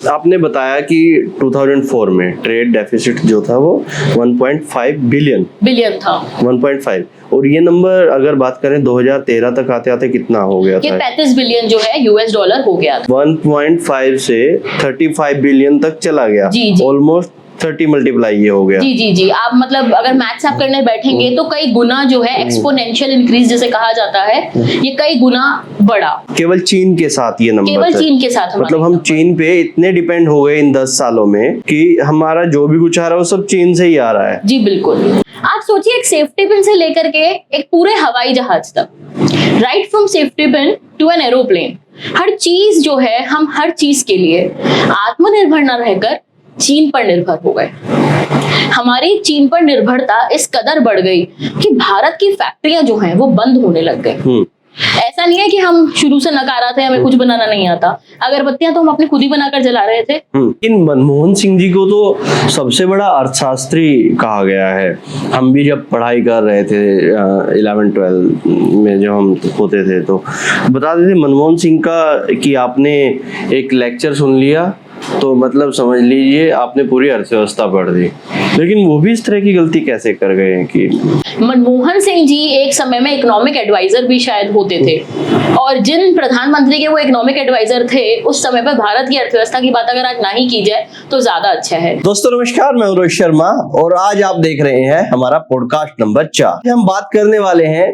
आपने बताया कि 2004 में ट्रेड डेफिसिट जो था वो 1.5 बिलियन था 1.5, और ये नंबर अगर बात करें 2013 तक आते आते कितना हो गया ये था? 35 बिलियन जो है यूएस डॉलर हो गया था। 1.5 से 35 बिलियन तक चला गया, जी। ऑलमोस्ट 30 मल्टीप्लाई ये हो गया। जी आप मतलब अगर मैथ्स आप करने बैठेंगे तो कई गुना जो है एक्सपोनेंशियल इंक्रीज जिसे कहा जाता है, ये कई गुना बढ़ा। केवल चीन के साथ ये नंबर, केवल चीन के साथ, मतलब हम चीन पे इतने डिपेंड हो गए इन 10 सालों में कि हमारा जो भी कुछ आ रहा है वो सब चीन से ही आ रहा है। जी बिल्कुल। आप सोचिए एक सेफ्टी पिन से लेकर के एक पूरे हवाई जहाज तक, right from safety pin to an aeroplane, हर चीज जो है हम हर चीज के लिए आत्मनिर्भर न रहकर चीन पर निर्भर हो गए। हमारी चीन पर निर्भरता इस कदर बढ़ गई कि भारत की फैक्ट्रियां जो हैं वो बंद होने लग गई। ऐसा नहीं है कि हम शुरू से नकारा थे, हमें कुछ बनाना नहीं आता, अगरबत्तियां तो हम अपने खुद ही बनाकर जला रहे थे। इन मनमोहन सिंह जी को तो सबसे बड़ा अर्थशास्त्री कहा गया है। हम भी जब पढ़ाई कर रहे थे 11-12 में जब हम होते थे तो बता देते मनमोहन सिंह का कि आपने एक लेक्चर सुन लिया तो मतलब समझ लीजिए आपने पूरी अर्थव्यवस्था पढ़ दी। लेकिन वो भी इस तरह की गलती कैसे कर गए हैं कि मनमोहन सिंह जी एक समय में इकोनॉमिक एडवाइजर भी शायद होते थे, और जिन प्रधानमंत्री के वो इकोनॉमिक एडवाइजर थे उस समय पर भारत की अर्थव्यवस्था की बात अगर आज ना ही की जाए तो ज्यादा अच्छा है। दोस्तों नमस्कार, मैं रोहित शर्मा और आज आप देख रहे हैं हमारा पॉडकास्ट नंबर 4। हम बात करने वाले हैं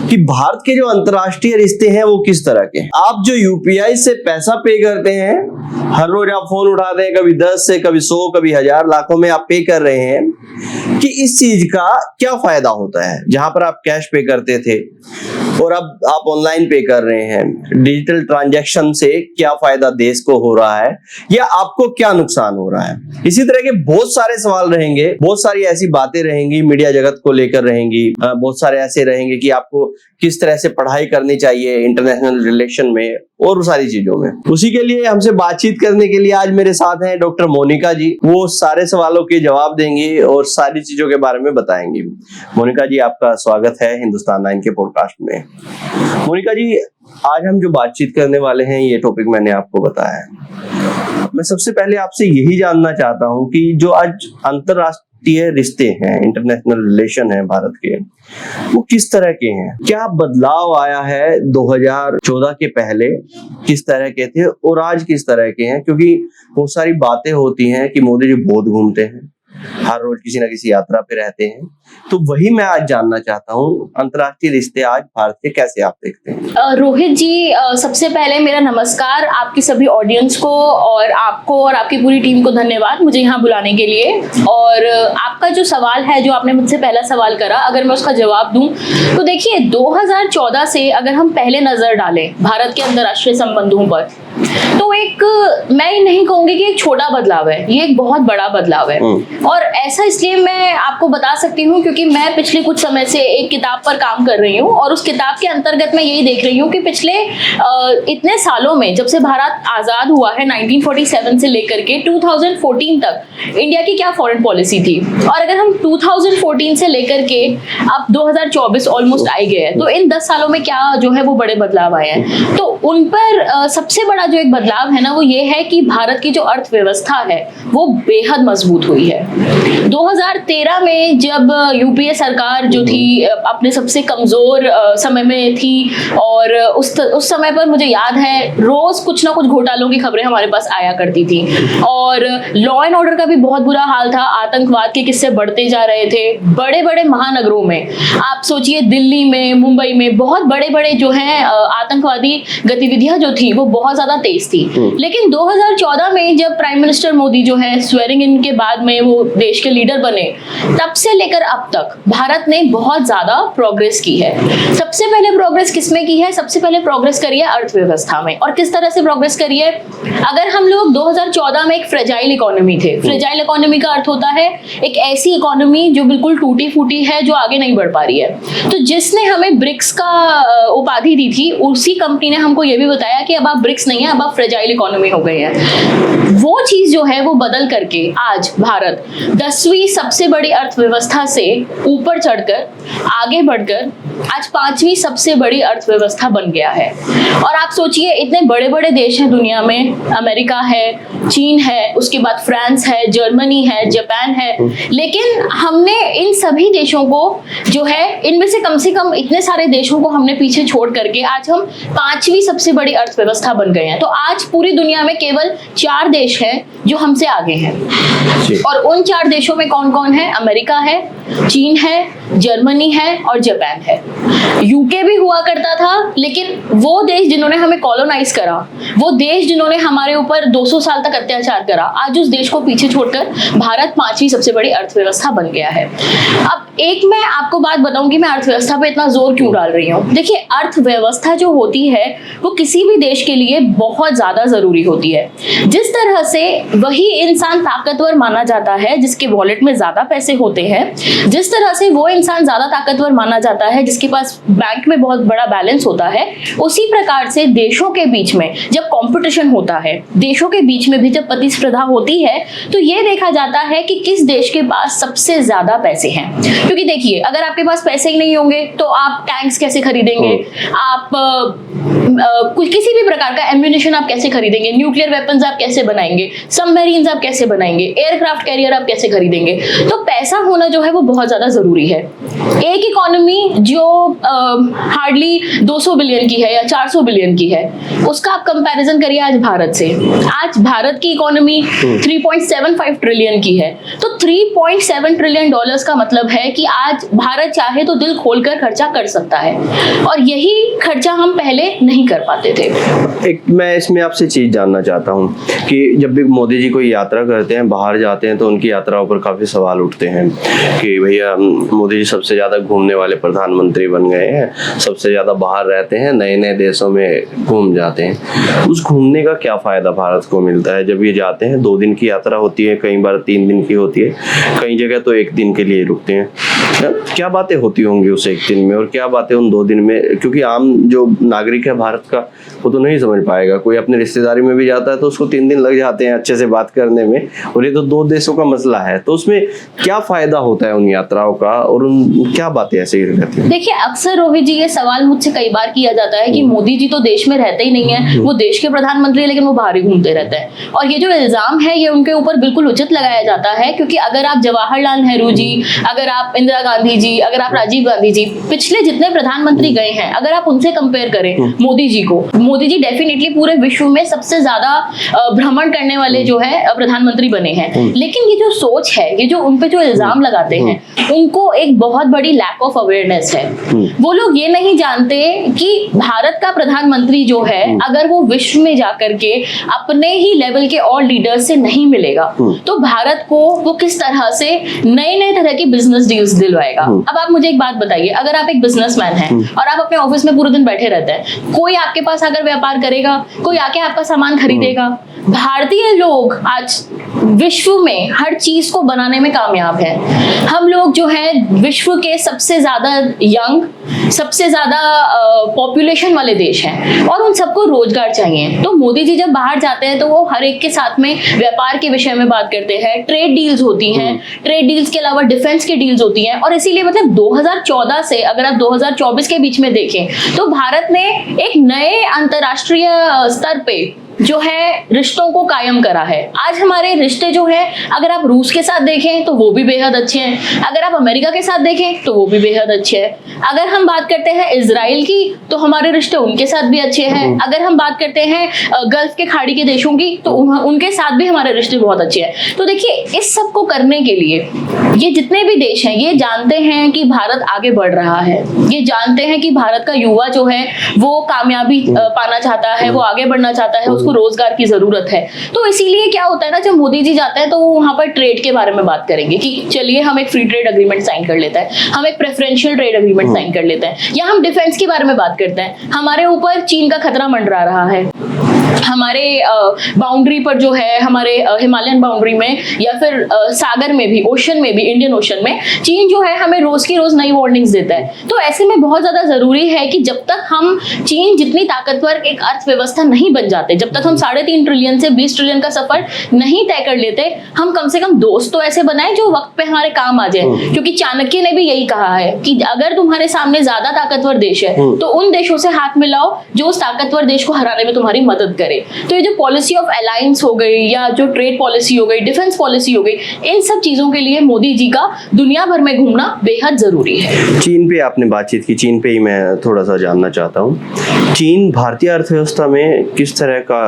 कि भारत के जो अंतर्राष्ट्रीय रिश्ते हैं वो किस तरह के। आप जो यूपीआई से पैसा पे करते हैं, हर रोज आप फोन उठाते हैं, कभी 10 से कभी 100 कभी 1000 लाखों में आप पे कर रहे हैं, कि इस चीज का क्या फायदा होता है। जहां पर आप कैश पे करते थे और अब आप ऑनलाइन पे कर रहे हैं, डिजिटल ट्रांजैक्शन से क्या फायदा देश को हो रहा है या आपको क्या नुकसान हो रहा है। इसी तरह के बहुत सारे सवाल रहेंगे, बहुत सारी ऐसी बातें रहेंगी, मीडिया जगत को लेकर रहेंगी, बहुत सारे ऐसे रहेंगे कि आपको किस तरह से पढ़ाई करनी चाहिए इंटरनेशनल रिलेशन में और सारी चीजों में। उसी के लिए हमसे बातचीत करने के लिए आज मेरे साथ हैं डॉक्टर मोनिका जी। वो सारे सवालों के जवाब देंगी और सारी चीजों के बारे में बताएंगी। मोनिका जी आपका स्वागत है हिंदुस्तान 9 के पॉडकास्ट में। मोनिका जी आज हम जो बातचीत करने वाले हैं ये टॉपिक मैंने आपको बताया है। मैं सबसे पहले आपसे यही जानना चाहता हूं कि जो आज अंतरराष्ट्रीय रिश्ते हैं, इंटरनेशनल रिलेशन है भारत के, वो किस तरह के हैं? क्या बदलाव आया है 2014 के पहले किस तरह के थे और आज किस तरह के हैं? क्योंकि बहुत सारी बातें होती हैं कि मोदी जी बहुत घूमते हैं, हर रोज किसी ना किसी यात्रा पे रहते हैं, तो वही मैं आज जानना चाहता हूँ अंतर्राष्ट्रीय रिश्ते आज भारत के कैसे आप देखते हैं? रोहित जी सबसे पहले मेरा नमस्कार आपकी सभी ऑडियंस को, और आपको और आपकी पूरी टीम को धन्यवाद मुझे यहाँ बुलाने के लिए। और आपका जो सवाल है, जो आपने मुझसे पहला सवाल करा, अगर मैं उसका जवाब दूं तो देखिए 2014 से अगर हम पहले नजर डालें भारत के अंतर्राष्ट्रीय संबंधों पर, तो एक मैं नहीं कहूंगी कि एक छोटा बदलाव है, ये एक बहुत बड़ा बदलाव है। और ऐसा इसलिए मैं आपको बता सकती हूँ क्योंकि मैं पिछले कुछ समय से एक किताब पर काम कर रही हूँ, और उस किताब के अंतर्गत मैं यही देख रही हूँ कि पिछले इतने सालों में, जब से भारत आजाद हुआ है 1947 से लेकर के 2014 तक, इंडिया की क्या फॉरेन पॉलिसी थी, और अगर हम 2014 से लेकर के अब 2024 ऑलमोस्ट आ गए हैं, तो इन 10 सालों में क्या जो है वो बड़े बदलाव आए हैं। तो उन पर सबसे बड़ा जो एक बदलाव है ना, वो ये है कि भारत की जो अर्थव्यवस्था है वो बेहद मजबूत हुई है। 2013 में जब यूपीए सरकार जो थी अपने सबसे कमजोर समय में थी, और उस समय पर मुझे याद है रोज कुछ ना कुछ घोटालों की खबरें हमारे पास आया करती थी, और लॉ एंड ऑर्डर का भी बहुत बुरा हाल था। आतंकवाद के किस्से बढ़ते जा रहे थे बड़े बड़े महानगरों में। आप सोचिए दिल्ली में, मुंबई में बहुत बड़े बड़े जो हैं आतंकवादी गतिविधियां जो थी वो बहुत ज्यादा तेज थी। लेकिन 2014 में जब प्राइम मिनिस्टर मोदी जो है स्वेरिंग इन के बाद में वो देश के लीडर बने, तब से लेकर अब तक भारत ने बहुत ज्यादा प्रोग्रेस की है। सबसे पहले प्रोग्रेस किसमें की है? सबसे पहले प्रोग्रेस करी है अर्थव्यवस्था में। और किस तरह से प्रोग्रेस करी है? अगर हम लोग 2014 में एक फ्रेजाइल इकोनॉमी थे, फ्रेजाइल इकोनॉमी का अर्थ होता है एक ऐसी इकोनॉमी जो बिल्कुल टूटी फूटी है, जो आगे नहीं बढ़ पा रही है। तो जिसने हमें ब्रिक्स का उपाधि दी थी, उसी कंपनी ने हमको ये भी बताया कि अब आप ब्रिक्स नहीं है, अब आप फ्रेजाइल इकोनॉमी हो गए हैं। वो चीज चीज जो है वो बदल करके आज भारत 10वीं सबसे बड़ी अर्थव्यवस्था से ऊपर चढ़कर आगे बढ़कर आज 5वीं सबसे बड़ी अर्थव्यवस्था बन गया है। और आप सोचिए, इतने बड़े बड़े देश हैं दुनिया में, अमेरिका है, चीन है, उसके बाद फ्रांस है, जर्मनी है, जापान है, लेकिन हमने इन सभी देशों को जो है, इनमें से कम इतने सारे देशों को हमने पीछे छोड़ करके आज हम 5वीं सबसे बड़ी अर्थव्यवस्था बन गए हैं। तो आज पूरी दुनिया में केवल 4 देश हैं जो हमसे आगे हैं, और उन 4 देशों में कौन कौन है? अमेरिका है, चीन है, जर्मनी है और जापान है। यूके भी हुआ करता था, लेकिन वो देश जिन्होंने हमें कॉलोनाइज करा, वो देश जिन्होंने हमारे ऊपर 200 साल तक अत्याचार करा, आज उस देश को पीछे छोड़कर भारत 5वीं सबसे बड़ी अर्थव्यवस्था बन गया है। अब एक मैं आपको बात बताऊं कि मैं अर्थव्यवस्था पे इतना जोर क्यों डाल रही हूँ। देखिए, अर्थव्यवस्था जो होती है वो किसी भी देश के लिए बहुत ज्यादा जरूरी होती है। जिस तरह से वही इंसान ताकतवर माना जाता है जिसके वॉलेट में ज्यादा पैसे होते हैं, जिस तरह से वो इंसान ज्यादा ताकतवर माना जाता है जिसके पास बैंक में बहुत बड़ा बैलेंस होता है, उसी प्रकार से देशों के बीच में जब कंपटीशन होता है, देशों के बीच में भी जब प्रतिस्पर्धा होती है, तो ये देखा जाता है कि किस देश के पास सबसे ज्यादा पैसे हैं। क्योंकि देखिए, अगर आपके पास पैसे ही नहीं होंगे तो आप टैंक्स कैसे खरीदेंगे, आप किसी भी प्रकार का एम्यूनिशन आप कैसे खरीदेंगे, न्यूक्लियर वेपन्स आप कैसे बनाएंगे, सबमरीन्स आप कैसे बनाएंगे, एयरक्राफ्ट कैरियर आप कैसे खरीदेंगे। तो पैसा होना जो है वो बहुत ज्यादा जरूरी है। एक इकोनॉमी जो हार्डली 200 बिलियन की है या 400 बिलियन की है, उसका आप कंपैरिजन करिए आज भारत से। आज भारत की इकोनॉमी 3.75 ट्रिलियन की है। तो 3.7 ट्रिलियन डॉलर्स का मतलब है कि आज भारत चाहे तो दिल खोलकर खर्चा कर सकता है, और यही खर्चा हम पहले नहीं कर पाते थे। एक मैं इसमें आपसे चीज जानना चाहता हूँ कि जब भी मोदी जी कोई यात्रा करते हैं, बाहर जाते हैं, तो उनकी यात्राओं पर काफी सवाल उठते हैं कि भैया मोदी जी सबसे ज्यादा घूमने वाले प्रधानमंत्री बन गए हैं, सबसे ज्यादा बाहर रहते हैं, नए नए देशों में घूम जाते हैं। उस घूमने का क्या फायदा भारत को मिलता है? जब ये जाते हैं 2 दिन की यात्रा होती है, कई बार 3 दिन की होती है, कई जगह तो 1 दिन के लिए रुकते हैं। क्या बातें होती होंगी उस 1 दिन में और क्या बातें उन 2 दिन में? क्योंकि आम जो नागरिक है भारत का, वो तो नहीं समझ पाएगा। कोई अपने रिश्तेदारी में भी जाता है तो उसको 3 दिन लग जाते हैं अच्छे से बात करने में, और ये तो 2 देशों का मसला है। तो उसमें क्या फायदा होता है उन यात्राओं का, और उन क्या बातें ऐसे ही रहती है? देखिए, अक्सर रोहित जी ये सवाल मुझसे कई बार किया जाता है कि मोदी जी तो देश में रहते ही नहीं है, वो देश के प्रधानमंत्री है लेकिन वो बाहर ही घूमते रहते हैं। और ये जो इल्जाम है ये उनके ऊपर बिल्कुल उचित लगाया जाता है, क्योंकि अगर आप जवाहरलाल नेहरू जी, अगर आप इंदिरा गांधी जी, अगर आप राजीव गांधी जी, पिछले जितने प्रधानमंत्री गए हैं, अगर आप उनसे कंपेयर करें मोदी जी को, मोदी जी डेफिनेटली पूरे विश्व में सबसे ज्यादा भ्रमण करने वाले जो है प्रधानमंत्री बने हैं। लेकिन ये जो सोच है, ये जो उन पे जो इल्जाम लगाते हैं, उनको एक बहुत बड़ी लैक ऑफ अवेयरनेस है। वो लोग ये नहीं जानते कि भारत का प्रधानमंत्री जो है, अगर वो विश्व में जाकर के अपने ही लेवल के और लीडर्स से नहीं मिलेगा, तो भारत को वो किस तरह से नए नए तरह की बिजनेस डील्स दिलवाएगा। अब आप मुझे एक बात बताइए, अगर आप एक बिजनेसमैन हैं और आप अपने ऑफिस में पूरे दिन बैठे रहते हैं, कोई आपके पास आकर व्यापार करेगा, कोई आके आपका सामान खरीदेगा? भारतीय लोग आज विश्व में हर चीज को बनाने में कामयाब है। हम लोग जो है विश्व के सबसे ज्यादा यंग, सबसे ज्यादा पॉपुलेशन वाले देश हैं, और उन सबको रोजगार चाहिए। तो मोदी जी जब बाहर जाते हैं तो वो हर एक के साथ में व्यापार के विषय में बात करते हैं, ट्रेड डील्स होती हैं, ट्रेड डील्स के अलावा डिफेंस की डील्स होती हैं। और इसीलिए मतलब 2014 से अगर आप 2024 के बीच में देखें तो भारत ने एक नए अंतर्राष्ट्रीय स्तर पे जो है रिश्तों को कायम करा है। आज हमारे रिश्ते जो है, अगर आप रूस के साथ देखें तो वो भी बेहद अच्छे हैं, अगर आप अमेरिका के साथ देखें तो वो भी बेहद अच्छे हैं। अगर हम बात करते हैं इजराइल की तो हमारे रिश्ते उनके साथ भी अच्छे हैं। अगर हम बात करते हैं गल्फ के खाड़ी के देशों की तो उनके साथ भी हमारे रिश्ते बहुत अच्छे हैं। तो देखिए, इस सब को करने के लिए ये जितने भी देश हैं ये जानते हैं कि भारत आगे बढ़ रहा है, ये जानते हैं कि भारत का युवा जो है वो कामयाबी पाना चाहता है, वो आगे बढ़ना चाहता है, रोजगार की जरूरत है। तो इसीलिए क्या होता है ना, जब मोदी जी जाते हैं तो वो वहां पर ट्रेड के बारे में बात करेंगे कि चलिए हम एक फ्री ट्रेड अग्रीमेंट साइन कर लेते हैं, हम एक प्रेफरेंशियल ट्रेड अग्रीमेंट साइन कर लेते हैं, या हम डिफेंस के बारे में बात करते हैं। हमारे ऊपर चीन का खतरा मंडरा रहा है, हमारे बाउंड्री पर जो है, हमारे हिमालयन बाउंड्री में या फिर सागर में भी, ओशन में भी, इंडियन ओशन में चीन जो है हमें रोज की रोज नई वार्निंग्स देता है। तो ऐसे में बहुत ज्यादा जरूरी है कि जब तक हम चीन जितनी ताकतवर एक अर्थव्यवस्था नहीं बन जाते, जब तक हम 3.5 ट्रिलियन से 20 ट्रिलियन का सफर नहीं तय कर लेते, हम कम से कम दोस्त तो ऐसे बनाए जो वक्त पे हमारे काम आ जाए। क्योंकि चाणक्य ने भी यही कहा है कि अगर तुम्हारे सामने ज्यादा ताकतवर देश है तो उन देशों से हाथ मिलाओ जो उस ताकतवर देश को हराने में तुम्हारी मदद करे। तो ये जो पॉलिसी ऑफ अलायंस हो गई या जो ट्रेड पॉलिसी हो गई, डिफेंस पॉलिसी हो गई, इन सब चीजों के लिए मोदी जी का दुनिया भर में घूमना बेहद जरूरी है। चीन पे आपने बातचीत की, चीन पे ही मैं थोड़ा सा जानना चाहता हूँ। चीन भारतीय अर्थव्यवस्था में किस तरह का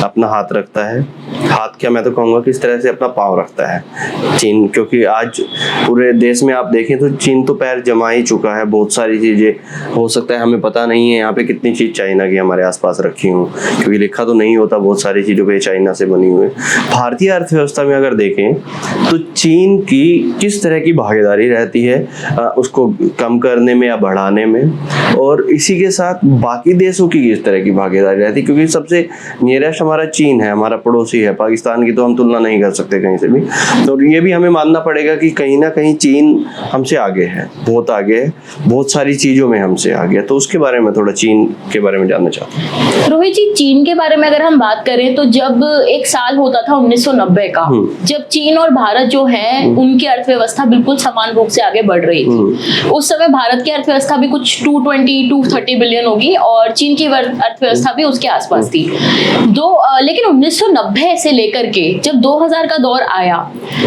अपना हाथ रखता है? हाथ क्या, मैं तो कहूँगा किस तरह से अपना पाँव रखता है चीन, क्योंकि आज पूरे देश में आप देखें तो चीन तो पैर जमा ही चुका है। बहुत सारी चीज़ें, हो सकता है हमें पता नहीं है यहाँ पे कितनी चीज़ चाइना की हमारे आसपास रखी हूँ, क्योंकि लिखा तो नहीं होता बहुत सारी चीज़ों पे चाइना से बनी हुई। भारतीय अर्थव्यवस्था में अगर देखें तो चीन की किस तरह की भागीदारी रहती है उसको कम करने में या बढ़ाने में, और इसी के साथ बाकी देशों की किस तरह की भागीदारी रहती है? क्योंकि सबसे नियरेस्ट हमारा चीन है, हमारा पड़ोसी है। पाकिस्तान की तो हम तुलना नहीं कर सकते कहीं से भी, तो ये भी हमें मानना पड़ेगा कि कहीं ना कहीं चीन हमसे आगे है, बहुत आगे है, बहुत सारी चीज़ों में हमसे आगे है। तो उसके बारे में थोड़ा चीन के बारे में जानना चाहता हूँ। रोहित जी, चीन के बारे में अगर हम बात करें तो जब एक साल होता था 1990 का, जब चीन और भारत जो है उनकी अर्थव्यवस्था बिल्कुल समान रूप से आगे बढ़ रही थी। उस समय भारत की अर्थव्यवस्था भी कुछ 220-230 बिलियन होगी और चीन की अर्थव्यवस्था भी उसके आसपास थी। लेकिन 1990 से लेकर के जब 2000 का दौर आया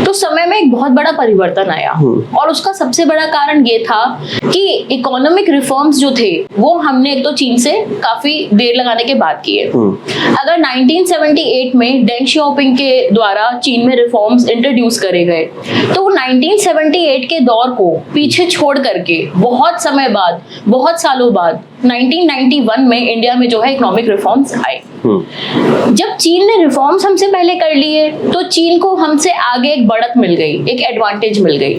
तो समय में एक बहुत बड़ा परिवर्तन आया, और उसका सबसे बड़ा कारण ये था कि इकोनॉमिक रिफॉर्म्स जो थे वो हमने एक तो चीन से काफी देर लगाने के बाद किए। अगर 1978 में डेंग शियाओपिंग के द्वारा चीन में रिफॉर्म्स इंट्रोड्यूस करे गए तो 1978 के दौर को पीछे छोड़ करके बहुत समय बाद, बहुत सालों बाद 1991 में इंडिया में जो है इकोनॉमिक रिफॉर्म्स आए। जब चीन ने रिफॉर्म्स हमसे पहले कर लिए तो चीन को हमसे आगे एक बढ़त मिल गई, एक एडवांटेज मिल गई।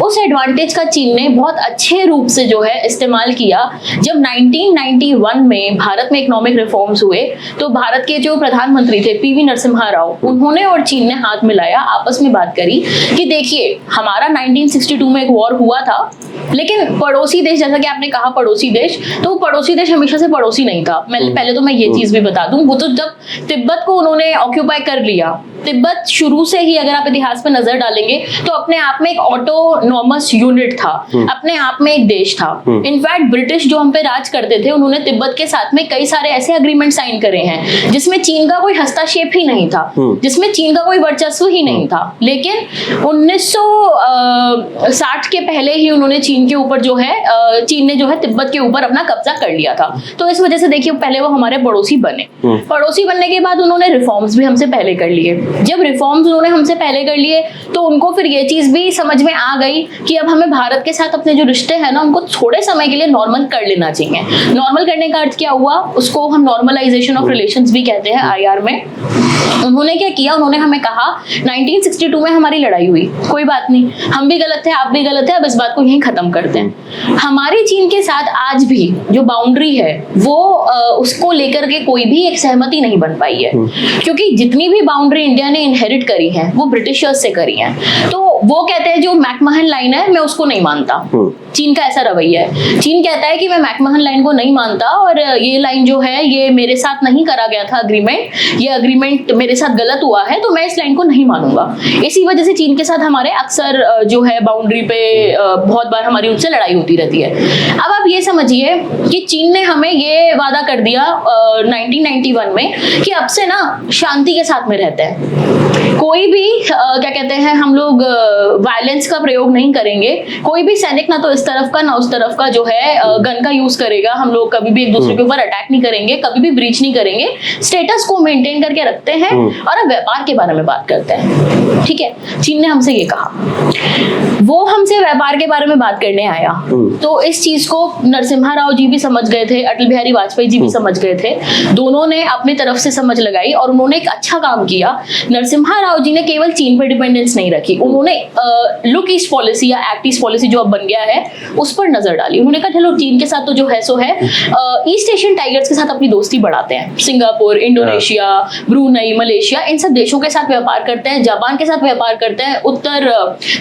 उस एडवांटेज का चीन ने बहुत अच्छे रूप से जो है इस्तेमाल किया। जब 1991 में भारत में इकोनॉमिक रिफॉर्म्स हुए तो भारत के जो प्रधानमंत्री थे पीवी नरसिम्हा राव, उन्होंने और चीन ने हाथ मिलाया, आपस में बात करी कि देखिए हमारा 1962 में एक वॉर हुआ था, लेकिन पड़ोसी देश, जैसा कि आपने कहा पड़ोसी देश, तो पड़ोसी देश हमेशा से पड़ोसी नहीं था। पहले तो मैं ये चीज भी बता दूं, वो तो जब तिब्बत को उन्होंने ऑक्यूपाई कर लिया, तिब्बत शुरू से ही अगर आप इतिहास पे नजर डालेंगे तो अपने आप में एक ऑटोनॉमस यूनिट था, अपने आप में एक देश था। इनफैक्ट ब्रिटिश जो हम पे राज करते थे उन्होंने तिब्बत के साथ में कई सारे ऐसे अग्रीमेंट साइन करे हैं जिसमें चीन का कोई हस्तक्षेप ही नहीं था, जिसमें चीन का कोई वर्चस्व ही नहीं था। लेकिन 1960 के पहले ही उन्होंने चीन के ऊपर जो है चीन ने जो है तिब्बत के ऊपर अपना कब्जा कर लिया था। तो इस वजह से देखिए पहले वो हमारे पड़ोसी बने। पड़ोसी बनने के बाद उन्होंने रिफॉर्म्स भी हमसे पहले कर लिए। जब रिफॉर्म्स उन्होंने हमसे पहले कर लिए तो उनको फिर ये चीज भी समझ में आ गई कि अब हमें भारत के साथ अपने जो रिश्ते हैं ना उनको थोड़े समय के लिए नॉर्मल कर लेना चाहिए। नॉर्मल करने का अर्थ क्या हुआ, उसको हम नॉर्मलाइजेशन ऑफ रिलेशंस भी कहते हैं आईआर में। उन्होंने क्या किया, उन्होंने हमें कहा 1962 में हमारी लड़ाई हुई, कोई बात नहीं, हम भी गलत थे, आप भी गलत है, अब इस बात को यहीं खत्म करते हैं। हमारी चीन के साथ आज भी जो बाउंड्री है वो उसको लेकर के कोई भी एक सहमति नहीं बन पाई है, क्योंकि जितनी भी बाउंड्री इंडिया ने इनहेरिट करी है वो ब्रिटिशर्स से करी है। तो वो कहते हैं जो मैकमहन लाइन है मैं उसको नहीं मानता, चीन का ऐसा रवैया है। चीन कहता है कि मैं मैकमहन लाइन को नहीं मानता और ये लाइन जो है ये मेरे साथ नहीं करा गया था अग्रीमेंट, ये अग्रीमेंट मेरे साथ गलत हुआ है, तो मैं इस लाइन को नहीं मानूंगा। इसी वजह से चीन के साथ हमारे अक्सर जो है बाउंड्री पे बहुत बार हमारी उनसे लड़ाई होती रहती है। अब आप ये समझिए कि चीन ने हमें ये वादा कर दिया 1991 में कि अब से ना शांति के साथ में रहते हैं, कोई भी क्या कहते हैं हम लोग वायलेंस का प्रयोग नहीं करेंगे, कोई भी सैनिक ना तो इस तरफ का ना उस तरफ का जो है गन का यूज करेगा, हम लोग कभी भी एक दूसरे के ऊपर अटैक नहीं करेंगे, कभी भी ब्रीच नहीं करेंगे, स्टेटस को मेंटेन करके रखते हैं और अब व्यापार के बारे में बात करते हैं। ठीक है, चीन ने हमसे ये कहा, वो हमसे व्यापार के बारे में बात करने आया। तो इस चीज को नरसिम्हा राव जी भी समझ गए थे, अटल बिहारी वाजपेयी जी भी समझ गए थे, दोनों ने अपनी तरफ से समझ लगाई और उन्होंने एक अच्छा काम किया। नरसिम्हा राव जी ने केवल चीन पर डिपेंडेंस नहीं रखी, उन्होंने लुक ईस्ट पॉलिसी या एक्ट ईस्ट पॉलिसी जो अब बन गया है उस पर नजर डाली। उन्होंने कहा चलो चीन के साथ तो जो है सो है, ईस्ट एशियन टाइगर्स के साथ अपनी दोस्ती बढ़ाते हैं। सिंगापुर, इंडोनेशिया, ब्रूनई, मलेशिया, इन सब देशों के साथ व्यापार करते हैं, जापान के साथ व्यापार करते हैं,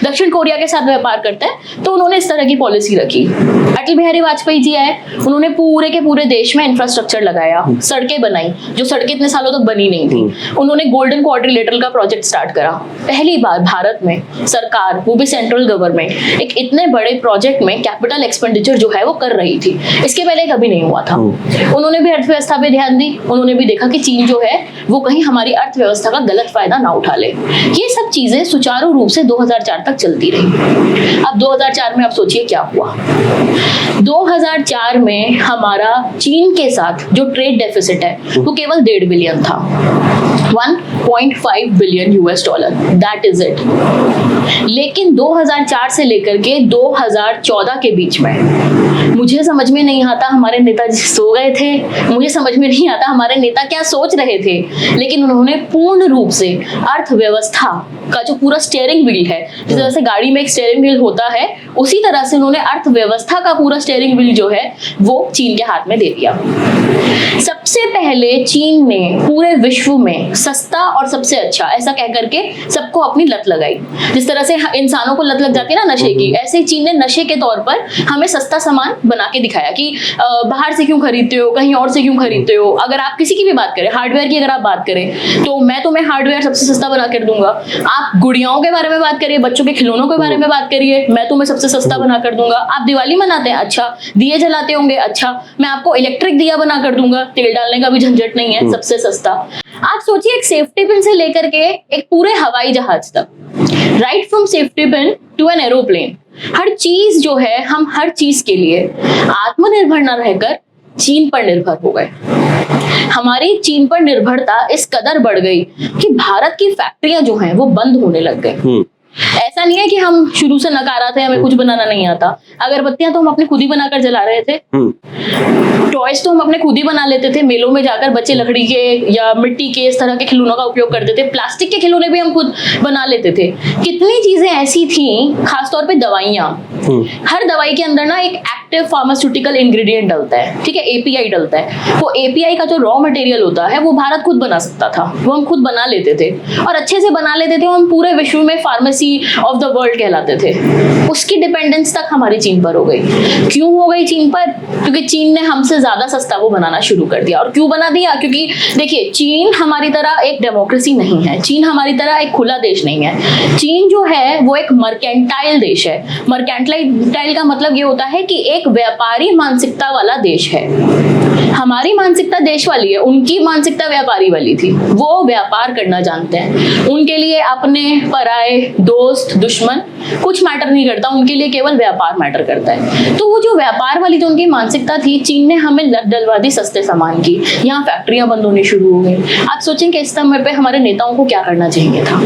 दक्षिण कोरिया के साथ व्यापार करते हैं। तो उन्होंने इस तरह की पॉलिसी रखी। अटल बिहारी वाजपेयी जी आए, उन्होंने पूरे के पूरे देश में इंफ्रास्ट्रक्चर लगाया, सड़कें बनाई जो सड़कें इतने सालों तक बनी नहीं थी। उन्होंने गोल्डन क्वाड्रिलेटरल का प्रोजेक्ट स्टार्ट करा। पहली बार भारत में सरकार, वो भी सेंट्रल गवर्नमेंट, एक इतने बड़े प्रोजेक्ट में कैपिटल एक्सपेंडिचर जो है वो कर रही थी। इसके पहले कभी नहीं हुआ था। उन्होंने भी अर्थव्यवस्था पे ध्यान दी। उन्होंने भी देखा कि चीन जो है वो कहीं हमारी अर्थव्यवस्था का गलत फायदा ना उठा ले। ये सब चीजें सुचारू रूप से 2004 तक चलती रही। अब 2004 में आप सोचिए क्या हुआ। 2004 में हमारा चीन के साथ जो ट्रेड डेफिसिट है वो केवल 1.5 बिलियन था, 1.5 billion US dollar, that is it. लेकिन 2004 से लेकर के 2014 के बीच में मुझे समझ में नहीं आता हमारे नेताजी सो गए थे, मुझे समझ में नहीं आता हमारे नेता क्या सोच रहे थे, लेकिन उन्होंने पूर्ण रूप से अर्थव्यवस्था का जो पूरा स्टीयरिंग व्हील है, जिस तरह से गाड़ी में एक स्टीयरिंग व्हील होता है, उसी तरह से उन्होंने अर्थव्यवस्था का पूरा स्टीयरिंग व्हील जो है वो चीन के हाथ में दे दिया। सबसे पहले चीन ने पूरे विश्व में सस्ता और सबसे अच्छा ऐसा कह करके सबको अपनी लत लगाई। जिस तरह से इंसानों को लत लग जाती है ना नशे की, ऐसे ही चीन ने नशे के तौर पर हमें सस्ता सामान बना के दिखाया कि बाहर से क्यों खरीदते हो, कहीं और से क्यों खरीदते हो। अगर आप किसी की भी बात करें, हार्डवेयर की अगर आप बात करें, तो मैं तुम्हें हार्डवेयर सबसे सस्ता बना कर दूंगा। आप गुड़ियाओं के बारे में बात करिए, बच्चों के खिलौनों के बारे में बात करिए, मैं तुम्हें सबसे सस्ता बना कर दूंगा। आप दिवाली मनाते हैं, अच्छा। दिए जलाते होंगे, अच्छा, मैं आपको इलेक्ट्रिक दिया बना कर दूंगा, तेल डालने का भी झंझट नहीं है, सबसे सस्ता। आप सोचिए एक सेफ्टी पिन से लेकर के एक पूरे हवाई जहाज तक, right from safety pin to an aeroplane, हर चीज जो है, हम हर चीज के लिए आत्मनिर्भर न रहकर चीन पर निर्भर हो गए। हमारी चीन पर निर्भरता इस कदर बढ़ गई कि भारत की फैक्ट्रियां जो हैं वो बंद होने लग गई। ऐसा नहीं है कि हम शुरू से नकारा थे, हमें कुछ बनाना नहीं आता। अगरबत्तियां तो हम अपने खुद ही बनाकर जला रहे थे, टॉयज तो हम अपने खुद ही बना लेते थे। मेलों में जाकर बच्चे लकड़ी के या मिट्टी के इस तरह के खिलौनों का उपयोग करते थे। प्लास्टिक के खिलौने भी हम खुद बना लेते थे। कितनी चीजें ऐसी थी, खासतौर पे दवाइयां। हर दवाई के अंदर ना एक एक्टिव फार्मास्यूटिकल इंग्रेडिएंट डलता है, ठीक है, API डलता है। वो API का जो रॉ मटेरियल होता है वो भारत खुद बना सकता था, वो हम खुद बना लेते थे और अच्छे से बना लेते थे। हम पूरे विश्व में फार्मेसी ऑफ द वर्ल्ड कहलाते थे। उसकी डिपेंडेंस तक हमारी चीन पर हो गई। क्यों हो गई चीन पर? क्योंकि चीन ने हमसे ज्यादा सस्ता वो बनाना शुरू कर दिया। और क्यों बना दिया? क्योंकि देखिए, चीन हमारी तरह एक डेमोक्रेसी नहीं है, चीन हमारी तरह एक खुला देश नहीं है। चीन जो है वो एक मर्केंटाइल देश है। मर्केंटाइल का मतलब ये होता है कि एक व्यापारी मानसिकता वाला देश है। हमारी मानसिकता देश वाली है, उनकी मानसिकता व्यापारी वाली थी। वो व्यापार करना जानते हैं, उनके लिए अपने पराए, दोस्त, दुश्मन कुछ मैटर नहीं करता, उनके लिए केवल व्यापार मैटर करता है। तो वो जो व्यापार वाली जो उनकी मानसिकता थी, चीन ने हमें लत डलवा दी सस्ते सामान की। यहाँ फैक्ट्रियां बंद होनी शुरू हो गई। आप सोचेंगे इस समय पे हमारे नेताओं को क्या करना चाहिए था?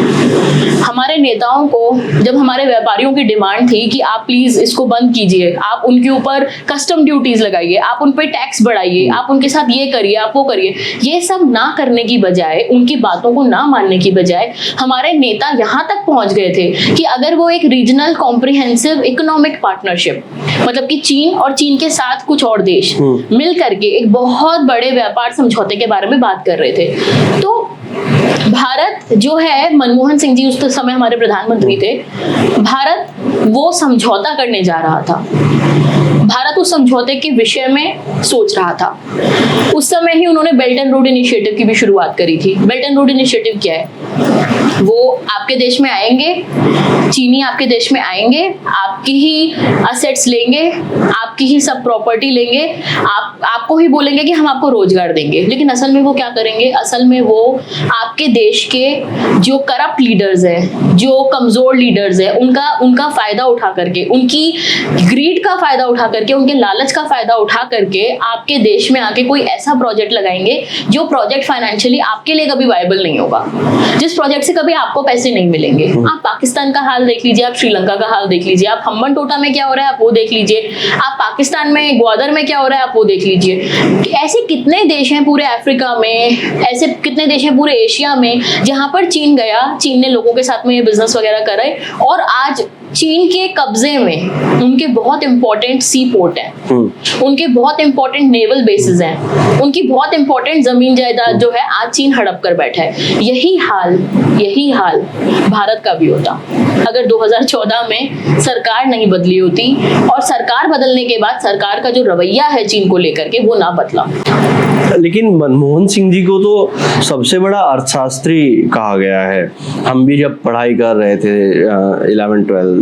हमारे नेताओं को, जब हमारे व्यापारियों की डिमांड थी कि आप प्लीज इसको बंद कीजिए, आप उनके ऊपर कस्टम ड्यूटीज लगाइए, आप उन पे टैक्स बढ़ाइए, आप उनके साथ ये करिए, आप वो करिए, ये सब ना करने की बजाय, उनकी बातों को ना मानने की बजाय, हमारे नेता यहाँ तक पहुंच गए थे कि अगर वो एक रीजनल कॉम्प्रिहेंसिव इकोनॉमिक पार्टनरशिप, मतलब कि चीन और चीन के साथ कुछ और देश मिल करके एक बहुत बड़े व्यापार समझौते के बारे में बात कर रहे थे। तो भारत जो है, मनमोहन सिंह जी उस समय हमारे प्रधानमंत्री थे, भारत वो समझौता करने जा रहा था। भारत उस समझौते के विषय में सोच रहा था। उस समय ही उन्होंने बेल्ट एंड रोड इनिशिएटिव की भी शुरुआत करी थी। बेल्ट एंड रोड इनिशिएटिव क्या है? वो आपके देश में आएंगे, चीनी आपके देश में आएंगे, आपकी ही असेट्स लेंगे, आपकी ही सब प्रॉपर्टी लेंगे, आपको ही बोलेंगे कि हम आपको रोजगार देंगे। लेकिन असल में वो क्या करेंगे? असल में वो आपके देश के जो करप्ट लीडर्स हैं, जो कमजोर लीडर्स हैं, उनका फायदा उठा करके, उनकी ग्रीड का फायदा उठा करके, उनके लालच का फायदा उठा करके आपके देश में आके कोई ऐसा प्रोजेक्ट लगाएंगे जो प्रोजेक्ट फाइनेंशियली आपके लिए कभी वायबल नहीं होगा, जिस प्रोजेक्ट से कभी आपको पैसे नहीं मिलेंगे। आप पाकिस्तान का हाल देख लीजिए, आप श्रीलंका का हाल देख लीजिए, आप हम्बन टोटा में क्या हो रहा है आप वो देख लीजिए, आप पाकिस्तान में ग्वादर में क्या हो रहा है आप वो देख लीजिए। ऐसे कितने देश हैं पूरे अफ्रीका में, ऐसे कितने देश हैं पूरे एशिया में जहां पर चीन गया, चीन ने लोगों के साथ में ये बिजनेस वगैरह करे और आज चीन के कब्जे में उनके बहुत इंपॉर्टेंट सी पोर्ट हैं, उनके बहुत इंपॉर्टेंट नेवल बेसिस हैं, उनकी बहुत इंपॉर्टेंट जमीन जायदाद जो है आज चीन हड़प कर बैठा है। यही हाल भारत का भी होता अगर 2014 में सरकार नहीं बदली होती और सरकार बदलने के बाद सरकार का जो रवैया है चीन को लेकर के वो ना बदला। लेकिन मनमोहन सिंह जी को तो सबसे बड़ा अर्थशास्त्री कहा गया है। हम भी जब पढ़ाई कर रहे थे 11-12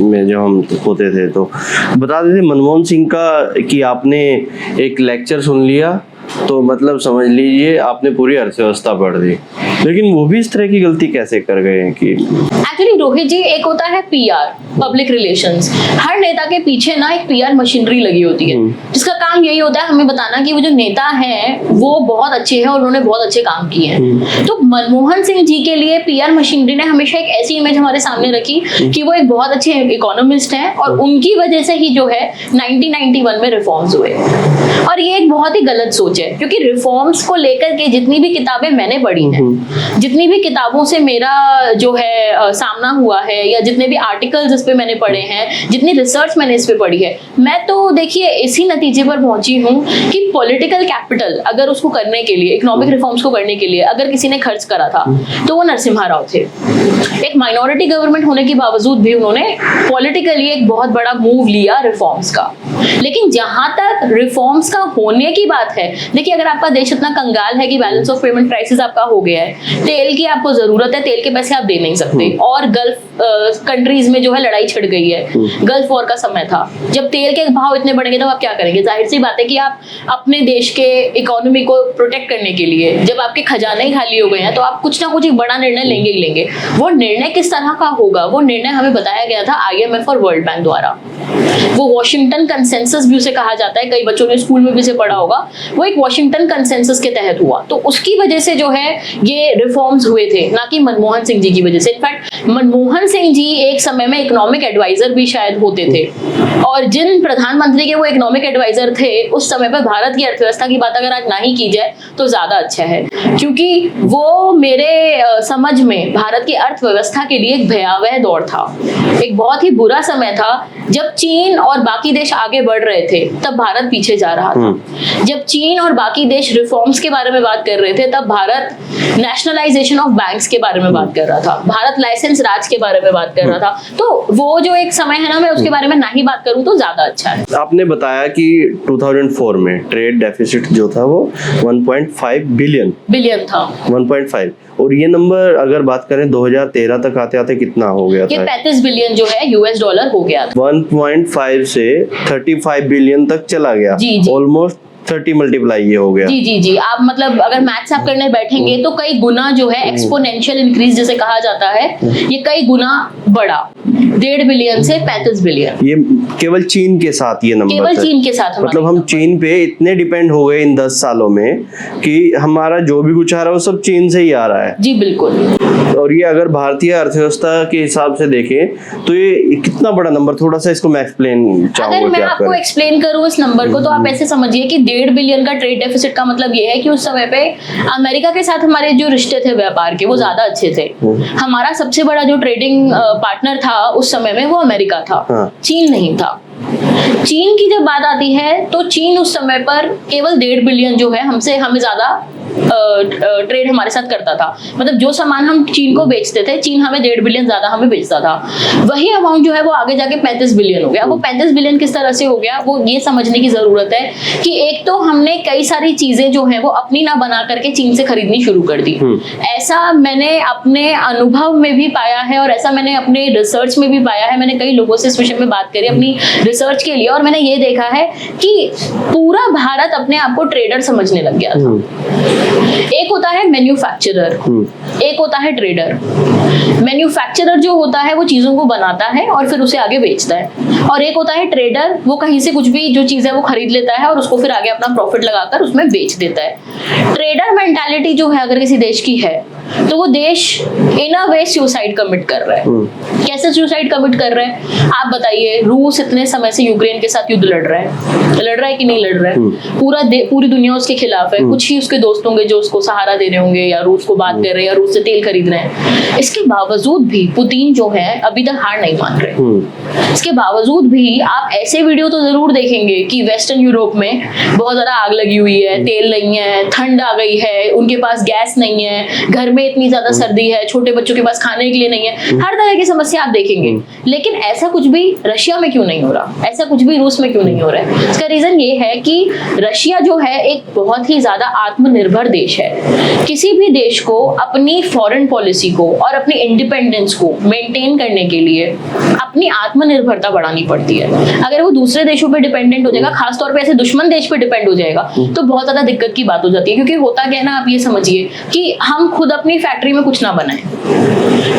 में जब हम होते थे तो बताते थे मनमोहन सिंह का कि आपने एक लेक्चर सुन लिया तो मतलब समझ लीजिए आपने पूरी अर्थव्यवस्था पढ़ दी। लेकिन वो भी इस तरह की गलती कैसे कर गए हैं कि एक्चुअली रोहित जी, एक होता है पीआर, पब्लिक रिलेशंस। हर नेता के पीछे ना एक पीआर मशीनरी लगी होती है जिसका काम यही होता है हमें बताना कि वो जो नेता है वो बहुत अच्छे हैं और उन्होंने बहुत अच्छे काम किए हैं। तो मनमोहन सिंह जी के लिए पीआर मशीनरी ने हमेशा एक ऐसी इमेज हमारे सामने रखी कि वो एक बहुत अच्छे इकोनॉमिस्ट हैं और उनकी वजह से ही जो है 1991 में रिफॉर्म्स हुए। और ये एक बहुत ही गलत सोच है क्योंकि रिफॉर्म्स को लेकर के जितनी भी किताबें मैंने पढ़ी हैं, जितनी भी किताबों से मेरा जो है सामना हुआ है या जितने भी आर्टिकल्स इस पे मैंने पढ़े हैं, जितनी रिसर्च मैंने इस पे पढ़ी है, मैं तो देखिए इसी नतीजे पर पहुंची हूँ कि पॉलिटिकल कैपिटल अगर उसको करने के लिए, इकोनॉमिक रिफॉर्म्स को करने के लिए अगर किसी ने खर्च करा था तो वो नरसिम्हा राव थे। एक माइनॉरिटी गवर्नमेंट होने के बावजूद भी उन्होंने पॉलिटिकली एक बहुत बड़ा मूव लिया रिफॉर्म्स का। लेकिन जहां तक रिफॉर्म्स का होने की बात है, देखिए अगर आपका देश इतना कंगाल है कि बैलेंस ऑफ पेमेंट क्राइसिस आपका हो गया है, तेल की आपको जरूरत है, तेल के पैसे आप दे नहीं सकते और गल्फ कंट्रीज में जो है लड़ाई छिड़ गई है, गल्फ वॉर का समय था, जब तेल के भाव इतने बढ़ेंगे तो आप क्या करेंगे? जाहिर सी बात है कि आप अपने देश के इकोनॉमी को प्रोटेक्ट करने के लिए, जब आपके खजाने ही खाली हो गए हैं तो आप कुछ ना कुछ एक बड़ा निर्णय लेंगे ही लेंगे। वो निर्णय किस तरह का होगा, वो निर्णय हमें बताया गया था IMF और वर्ल्ड बैंक द्वारा। वो वॉशिंगटन कंसेंसस भी उसे कहा जाता है, कई बच्चों ने स्कूल में भी इसे पढ़ा होगा। वो एक वॉशिंगटन कंसेंसस के तहत हुआ, तो उसकी वजह से जो है ये रिफॉर्म्स हुए थे, ना कि मनमोहन सिंह जी की वजह से। इनफैक्ट मनमोहन सिंह जी एक समय में इकोनॉमिक एडवाइजर भी शायद होते थे और जिन प्रधानमंत्री के वो इकोनॉमिक एडवाइजर थे उस समय पर भारत की अर्थव्यवस्था की बात अगर आज ना ही की जाए तो ज्यादा अच्छा है, क्योंकि वो मेरे समझ में भारत की अर्थव्यवस्था के लिए एक भयावह दौर था, एक बहुत ही बुरा समय था। जब चीन और बाकी देश आगे बढ़ रहे थे तब भारत पीछे जा रहा था। जब चीन और बाकी देश रिफॉर्म्स के बारे में बात कर रहे थे तब भारत नेशनलाइजेशन ऑफ बैंक्स के बारे में बात कर रहा था, भारत लाइसेंस राज के बारे में बात कर रहा था। तो वो जो एक समय है ना, मैं उसके बारे में ना ही बात करूं तो ज्यादा अच्छा है। आपने बताया कि 2004 में ट्रेड डेफिसिट जो था वो 1.5 बिलियन था, 1.5, और ये नंबर अगर बात करें 2013 तक आते आते कितना हो गया था? ये 35 बिलियन जो है US डॉलर हो गया था। 1.5 से 35 बिलियन तक चला गया, ऑलमोस्ट 30 मल्टीप्लाई ये हो गया। जी, आप मतलब अगर मैथ्स आप करने बैठेंगे तो कई गुना जो है एक्सपोनेंशियल इंक्रीज जैसे कहा जाता है, ये कई गुना बढ़ा, 1.5 बिलियन से 35 बिलियन। ये केवल चीन के साथ ये नंबर, केवल चीन के साथ, मतलब हम चीन पे इतने डिपेंड हो गए इन 10 सालों में कि हमारा जो भी कुछ आ रहा है वो सब चीन से ही आ रहा है। जी बिल्कुल। और ये अगर भारतीय अर्थव्यवस्था के हिसाब से देखें तो ये कितना बड़ा नंबर, थोड़ा सा इसको मैं एक्सप्लेन चाहूंगा। अगर मैं आपको एक्सप्लेन करूं इस नंबर को तो आप ऐसे समझिए कि 1.5 बिलियन का ट्रेड डेफिसिट का मतलब ये है कि उस समय पे अमेरिका के साथ हमारे जो रिश्ते थे व्यापार के वो ज्यादा अच्छे थे। हमारा सबसे बड़ा जो ट्रेडिंग पार्टनर था उस समय में वो अमेरिका था, चीन नहीं था। चीन की जब बात आती है तो चीन उस समय पर केवल 1.5 बिलियन जो है हमें ज्यादा ट्रेड हमारे साथ करता था। मतलब जो सामान हम चीन को बेचते थे, चीन हमें 1.5 बिलियन ज्यादा हमें बेचता था। वही अमाउंट जो है वो आगे जाके 35 बिलियन हो गया। वो 35 बिलियन किस तरह से हो गया वो ये समझने की जरूरत है कि एक तो हमने कई सारी चीजें जो है वो अपनी ना बना करके चीन से खरीदनी शुरू कर दी। ऐसा मैंने अपने अनुभव में भी पाया है और ऐसा मैंने अपने रिसर्च में भी पाया है। मैंने कई लोगों से इस विषय में बात करी अपनी रिसर्च के लिए और मैंने ये देखा है कि पूरा भारत अपने आप को ट्रेडर समझने लग गया था। एक होता है मैन्युफैक्चरर, एक होता है ट्रेडर। मैन्युफैक्चरर जो होता है वो चीजों को बनाता है और फिर उसे आगे बेचता है, और एक होता है ट्रेडर, वो कहीं से कुछ भी जो चीज है वो खरीद लेता है और उसको फिर आगे अपना प्रॉफिट लगाकर उसमें बेच देता है। ट्रेडर मेंटालिटी जो है अगर किसी देश की है तो वो देश इन अ वे सुसाइड कमिट कर रहा है। कैसे सुसाइड कमिट कर रहा है आप बताइए? रूस इतने समय से यूक्रेन के साथ युद्ध लड़ रहा है कि नहीं लड़ रहा है? पूरी दुनिया उसके खिलाफ है, कुछ ही उसके दोस्त होंगे जो उसको सहारा दे रहे होंगे या रूस को बात कर रहे हैं या रूस से तेल खरीद रहे हैं। इसके बावजूद भी पुतिन जो है अभी तक हार नहीं मान रहे। इसके बावजूद भी आप ऐसे वीडियो तो जरूर देखेंगे कि वेस्टर्न यूरोप में बहुत ज्यादा आग लगी हुई है, तेल नहीं है, ठंड आ गई है, उनके पास गैस नहीं है, घर में इतनी ज्यादा सर्दी है, छोटे बच्चों के पास खाने के लिए नहीं है, हर तरह की समस्या आप देखेंगे। लेकिन ऐसा कुछ भी रशिया में क्यों नहीं हो रहा? ऐसा कुछ भी रूस में क्यों नहीं हो रहा है? इसका रीजन ये है कि रशिया जो है एक बहुत ही ज्यादा आत्मनिर्भर देश है। किसी भी देश को अपनी फॉरेन पॉलिसी को और अपनी इंडिपेंडेंस को मेंटेन करने के लिए अपनी आत्मनिर्भरता बढ़ानी पड़ती है। अगर वो दूसरे देशों पे डिपेंडेंट हो जाएगा, खासतौर पे ऐसे दुश्मन देश पे डिपेंड हो जाएगा, तो बहुत ज्यादा दिक्कत की बात हो जाती है। क्योंकि होता क्या है ना, आप ये समझिए कि हम खुद अपनी फैक्ट्री में कुछ ना बनाएं,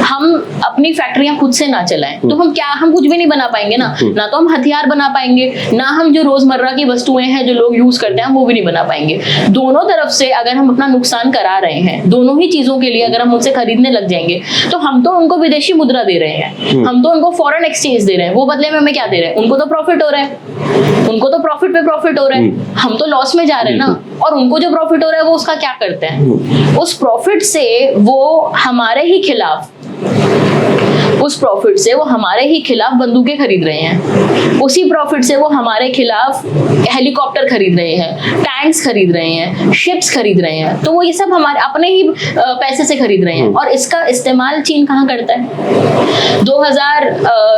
हम अपनी फैक्ट्रियां खुद से ना चलाएं, तो हम कुछ भी नहीं बना पाएंगे ना तो हम हथियार बना पाएंगे, ना हम जो रोजमर्रा की वस्तुएं हैं जो लोग यूज करते हैं वो भी नहीं बना पाएंगे। दोनों तरफ से अगर हम अपना नुकसान करा रहे हैं, दोनों ही चीजों के लिए अगर हम उनसे खरीदने लग जाएंगे, तो हम तो उनको विदेशी मुद्रा दे रहे हैं, हम तो उनको फॉरेन एक्सचेंज दे रहे हैं, वो बदले में हमें क्या दे रहे हैं? उनको तो प्रॉफिट हो रहा है, उनको तो प्रॉफिट पे प्रॉफिट हो रहा है, हम तो लॉस में जा रहे हैं ना। और उनको जो प्रॉफिट हो रहा है वो उसका क्या करते हैं? उस प्रॉफिट से वो हमारे ही खिलाफ बंदूकें खरीद रहे हैं, उसी प्रॉफिट से वो हमारे खिलाफ हेलीकॉप्टर खरीद रहे हैं, टैंक्स खरीद रहे हैं, शिप्स खरीद रहे हैं। तो वो ये सब हमारे अपने ही पैसे से खरीद रहे हैं। और इसका इस्तेमाल चीन कहाँ करता है? 2000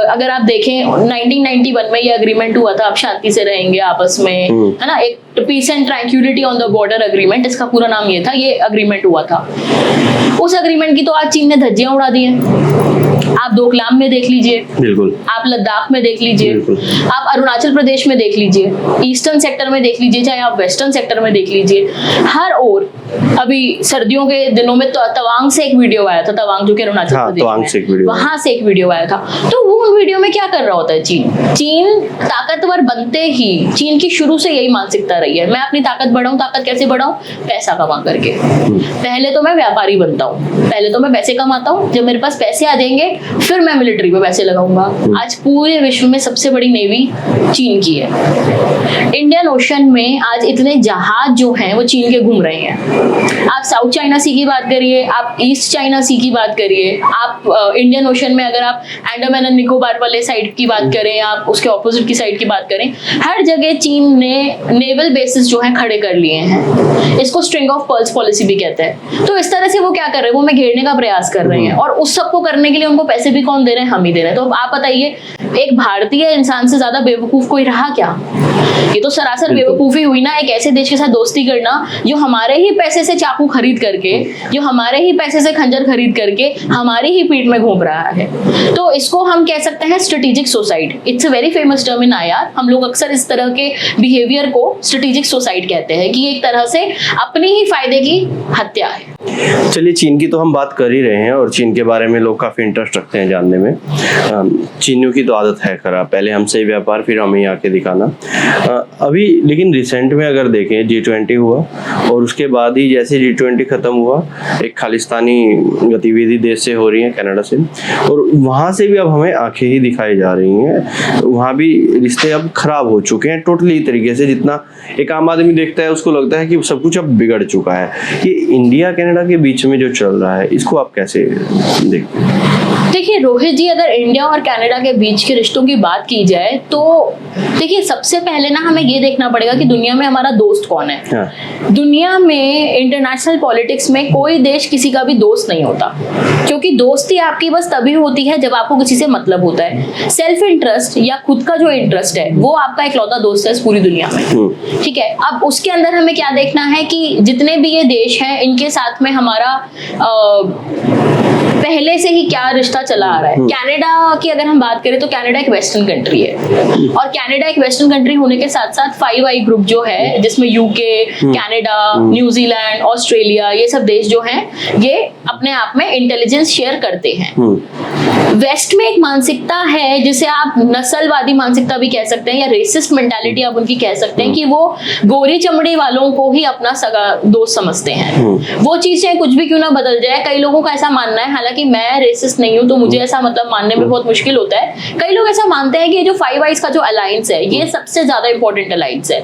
अगर आप देखें 1991 में ये अग्रीमेंट हुआ था, आप शांति से रहेंगे आपस में, है ना, एक peace and tranquillity on the border agreement, इसका पूरा नाम ये था, ये अग्रीमेंट हुआ था। उस अग्रीमेंट की तो आज चीन ने धज्जियां उड़ा दी हैं। आप डोकलाम में देख लीजिए, बिल्कुल, आप लद्दाख में देख लीजिए, आप अरुणाचल प्रदेश में देख लीजिए, ईस्टर्न सेक्टर में देख लीजिए, चाहे आप वेस्टर्न सेक्टर में देख लीजिए, हर ओर। अभी सर्दियों के दिनों में तो तवांग से एक वीडियो आया था, तवांग जो कि अरुणाचल प्रदेश में, वहां से एक वीडियो आया था। तो वो उन वीडियो में क्या कर रहा होता है चीन ताकतवर बनते ही चीन की शुरू से यही मानसिकता रही है, मैं अपनी ताकत बढ़ाऊं। ताकत कैसे बढ़ाऊं? पैसा कमा करके। पहले तो मैं व्यापारी बनता हूँ, पहले तो मैं पैसे कमाता हूँ, जब मेरे पास पैसे आ जाएंगे फिर मैं मिलिट्री पे पैसे लगाऊंगा। आज पूरे विश्व में सबसे बड़ी नेवी चीन की है। इंडियन ओशन में आज इतने जहाज जो हैं वो चीन के घूम रहे हैं। आप साउथ चाइना सी की बात करिए, आप ईस्ट चाइना सी की बात करिए, आप इंडियन ओशन में अगर आप अंडमान एंड निकोबार वाले साइड की बात करें, आप उसके ऑपोजिट की साइड की बात करें, हर जगह चीन ने नेवल बेसिस जो है खड़े कर लिए हैं। इसको स्ट्रिंग ऑफ पर्ल्स पॉलिसी भी कहते हैं। तो इस तरह से वो क्या कर रहे हैं? वो हमें घेरने का प्रयास कर रहे हैं, और उस सबको करने के लिए उनको पैसे भी कौन दे रहे हैं? हम ही दे रहे हैं। तो अब आप बताइए, एक भारतीय इंसान से ज्यादा बेवकूफ कोई रहा क्या? ये तो सरासर बेवकूफी हुई ना, एक ऐसे देश के साथ दोस्ती करना जो हमारे ही पैसे से चाकू खरीद करके, जो हमारे ही पैसे से खंजर खरीद करके हमारी ही पीठ में घूम रहा है। तो इसको हम कह सकते हैं strategic suicide. It's a very famous term in IR. हम लोग अक्सर इस तरह के बिहेवियर को स्ट्रेटेजिक सुसाइड कहते हैं कि एक तरह से अपनी ही फायदे की हत्या है। चलिए, चीन की तो हम बात कर ही रहे हैं और चीन के बारे में लोग काफी इंटरेस्ट रखते हैं जानने में। चीनियों की तो आदत है खराब, पहले हमसे ही व्यापार फिर हमें ही आके दिखाना। अभी लेकिन रिसेंट में अगर देखें G20 हुआ और उसके बाद ही जैसे G20 खत्म हुआ, एक खालिस्तानी गतिविधि देश से हो रही है, कनाडा से, और वहाँ से भी अब हमें आंखें ही दिखाई जा रही हैं। वहाँ भी रिश्ते अब खराब हो चुके हैं टोटली तरीके से। जितना एक आम आदमी देखता है उसको लगता है कि सब कुछ अब बिगड़ चुका है। ये इंडिया कनाडा के बीच में जो चल रहा है, इसको आप कैसे देखते हैं? देखिए रोहित जी, अगर इंडिया और कनाडा के बीच के रिश्तों की बात की जाए तो देखिए सबसे पहले ना हमें ये देखना पड़ेगा कि दुनिया में हमारा दोस्त कौन है। हाँ। दुनिया में इंटरनेशनल पॉलिटिक्स में कोई देश किसी का भी दोस्त नहीं होता, क्योंकि दोस्ती आपकी बस तभी होती है जब आपको किसी से मतलब होता है। सेल्फ इंटरेस्ट या खुद का जो इंटरेस्ट है वो आपका इकलौता दोस्त है इस पूरी दुनिया में। ठीक है, अब उसके अंदर हमें क्या देखना है कि जितने भी ये देश हैं इनके साथ में हमारा पहले से ही क्या रिश्ता चला आ रहा है। कनाडा की अगर हम बात करें तो कनाडा एक वेस्टर्न कंट्री है, और कनाडा एक वेस्टर्न कंट्री होने के साथ साथ 5i ग्रुप जो है, जिसमें यूके, कनाडा, न्यूजीलैंड, ऑस्ट्रेलिया, ये सब देश जो हैं ये अपने आप में इंटेलिजेंस शेयर करते हैं। वेस्ट में एक मानसिकता है जिसे आप नस्लवादी मानसिकता भी कह सकते हैं, या रेसिस्ट मेंटालिटी आप उनकी कह सकते हैं, कि वो गोरी चमड़ी वालों को ही अपना सगा दोस्त समझते हैं। वो चीजें कुछ भी क्यों ना बदल जाए, कई लोगों का ऐसा मानना है, हालांकि मैं रेसिस्ट नहीं हूं तो मुझे ऐसा मतलब मानने में बहुत मुश्किल होता है। कई लोग ऐसा मानते हैं कि ये जो 5 का जो अलायंस है ये सबसे ज्यादा इंपॉर्टेंट अलायंस है,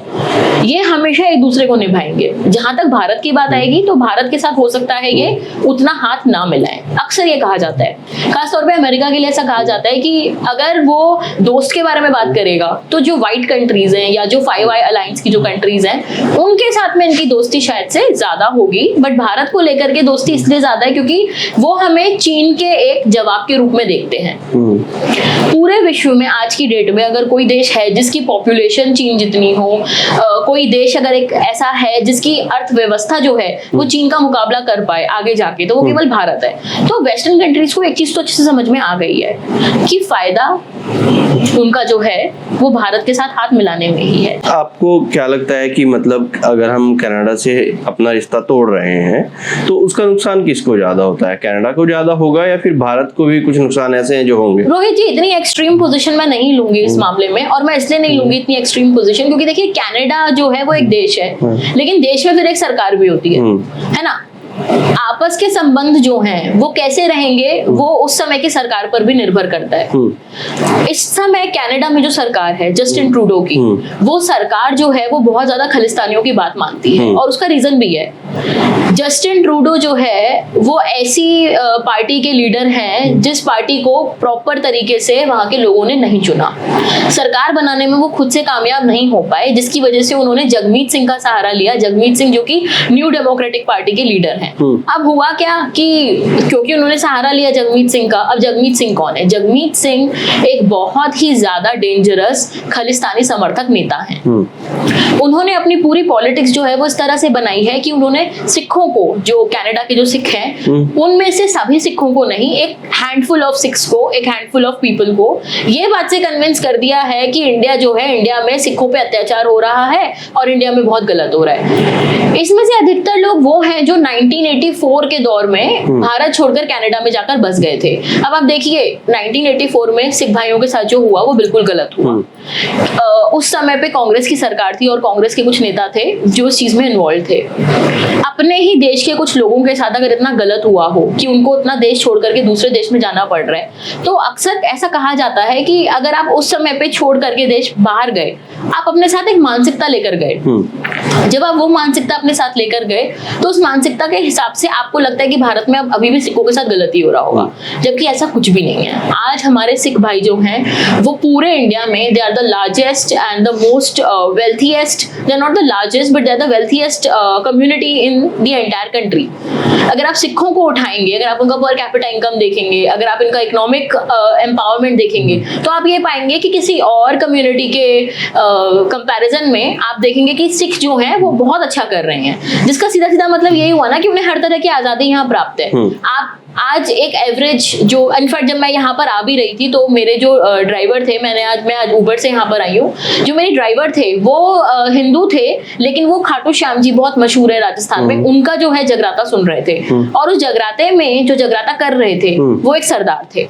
ये हमेशा एक दूसरे को निभाएंगे। जहां तक भारत की बात आएगी तो भारत के साथ हो सकता है ये उतना हाथ ना मिलाएं, अक्सर ये कहा जाता है, खासतौर पे अमेरिका के लिए ऐसा कहा जाता है कि अगर वो दोस्त के बारे में बात करेगा तो जो व्हाइट कंट्रीज हैं या जो 5i अलायंस की जो कंट्रीज हैं उनके साथ में इनकी दोस्ती शायद से ज्यादा होगी, बट भारत को लेकर के दोस्ती इसलिए ज्यादा है क्योंकि वो हमें चीन के एक जवाब के रूप में देखते हैं। पूरे विश्व में आज की डेट में अगर कोई देश है जिसकी पॉपुलेशन चीन जितनी हो, कोई देश अगर एक ऐसा है जिसकी अर्थव्यवस्था जो है वो चीन का मुकाबला कर पाए आगे जाके, तो वो केवल भारत है। तो वेस्टर्न कंट्रीज को एक चीज तो अच्छे से समझ में आ गई है कि फायदा उनका जो है वो भारत के साथ हाथ मिलाने में ही है। आपको क्या लगता है कि मतलब अगर हम कनाडा से अपना रिश्ता तोड़ रहे हैं तो उसका नुकसान किसको ज्यादा होता है, कनाडा को ज्यादा होगा या फिर भारत को भी कुछ नुकसान ऐसे हैं जो होंगे? रोहित जी, इतनी एक्सट्रीम पोजीशन मैं नहीं लूंगी इस मामले में, और मैं इसलिए नहीं लूंगी इतनी एक्सट्रीम पोजीशन क्योंकि देखिए कनाडा जो है वो एक देश है, लेकिन देश में फिर एक सरकार भी होती है ना। आपस के संबंध जो हैं वो कैसे रहेंगे वो उस समय की सरकार पर भी निर्भर करता है। इस समय कनाडा में जो सरकार है जस्टिन ट्रूडो की, वो सरकार जो है वो बहुत ज्यादा खालिस्तानियों की बात मानती है, और उसका रीजन भी है। जस्टिन ट्रूडो जो है वो ऐसी पार्टी के लीडर हैं जिस पार्टी को प्रॉपर तरीके से वहां के लोगों ने नहीं चुना, सरकार बनाने में वो खुद से कामयाब नहीं हो पाए, जिसकी वजह से उन्होंने जगमीत सिंह का सहारा लिया। जगमीत सिंह जो कि न्यू डेमोक्रेटिक पार्टी के लीडर हैं। अब हुआ क्या कि क्योंकि उन्होंने सहारा लिया जगमीत सिंह का, अब जगमीत सिंह कौन है? जगमीत सिंह एक बहुत ही ज्यादा डेंजरस खालिस्तानी समर्थक नेता हैं। उन्होंने अपनी पूरी पॉलिटिक्स जो है वो इस तरह से बनाई है कि उन्होंने सिखों को, जो कनाडा के जो सिख हैं उनमें से सभी सिखों को नहीं, एक हैंडफुल ऑफ सिख्स को, एक हैंडफुल ऑफ पीपल को ये बात से कन्विंस कर दिया है कि इंडिया जो है, इंडिया में सिखों पे अत्याचार हो रहा है और इंडिया में बहुत गलत हो रहा है। इसमें से अधिकतर लोग वो हैं जो 1984 के दौर में भारत छोड़कर कनाडा में जाकर बस गए थे। अब आप देखिए 1984 में सिख भाइयों के साथ जो हुआ वो बिल्कुल गलत हुआ। उस समय पे कांग्रेस की सरकार थी और कांग्रेस के कुछ नेता थे जो इस चीज में इन्वॉल्व थे। अपने ही देश के कुछ लोगों के साथ अगर इतना गलत हुआ हो कि उनको इतना देश छोड़ करके दूसरे देश में जाना पड़ रहा है, तो अक्सर ऐसा कहा जाता है कि अगर आप उस समय पे छोड़ करके देश बाहर गए, आप अपने साथ एक मानसिकता लेकर गए। जब आप वो मानसिकता अपने साथ लेकर गए तो उस मानसिकता के हिसाब से आपको लगता है कि भारत में अब अभी भी सिखों के साथ गलती हो रहा होगा, जबकि ऐसा कुछ भी नहीं है। आज हमारे सिख भाई जो हैं वो पूरे इंडिया में they are the largest and the most wealthiest, they are not the largest but they are the wealthiest community in the entire country. अगर आप सिखों को उठाएंगे, अगर आप उनका पर कैपिटा इनकम देखेंगे, अगर आप इनका इकोनॉमिक एम्पावरमेंट देखेंगे, तो आप ये पाएंगे कि किसी और कम्युनिटी के कंपैरिजन में आप देखेंगे कि सिख जो हैं वो बहुत अच्छा कर रहे हैं, जिसका सीधा सीधा मतलब यही हुआ ना कि उन्हें हर तरह की आजादी यहाँ प्राप्त है। आप आज एक एवरेज जो, इनफैक्ट जब मैं यहाँ पर आ भी रही थी तो मेरे जो ड्राइवर थे, मैं आज उबर से यहाँ पर आई हूँ, जो मेरे ड्राइवर थे वो हिंदू थे, लेकिन वो खाटू श्याम जी बहुत मशहूर है राजस्थान में, उनका जो है जगराता सुन रहे थे, और उस जगराते में जो जगराता कर रहे थे वो एक सरदार थे।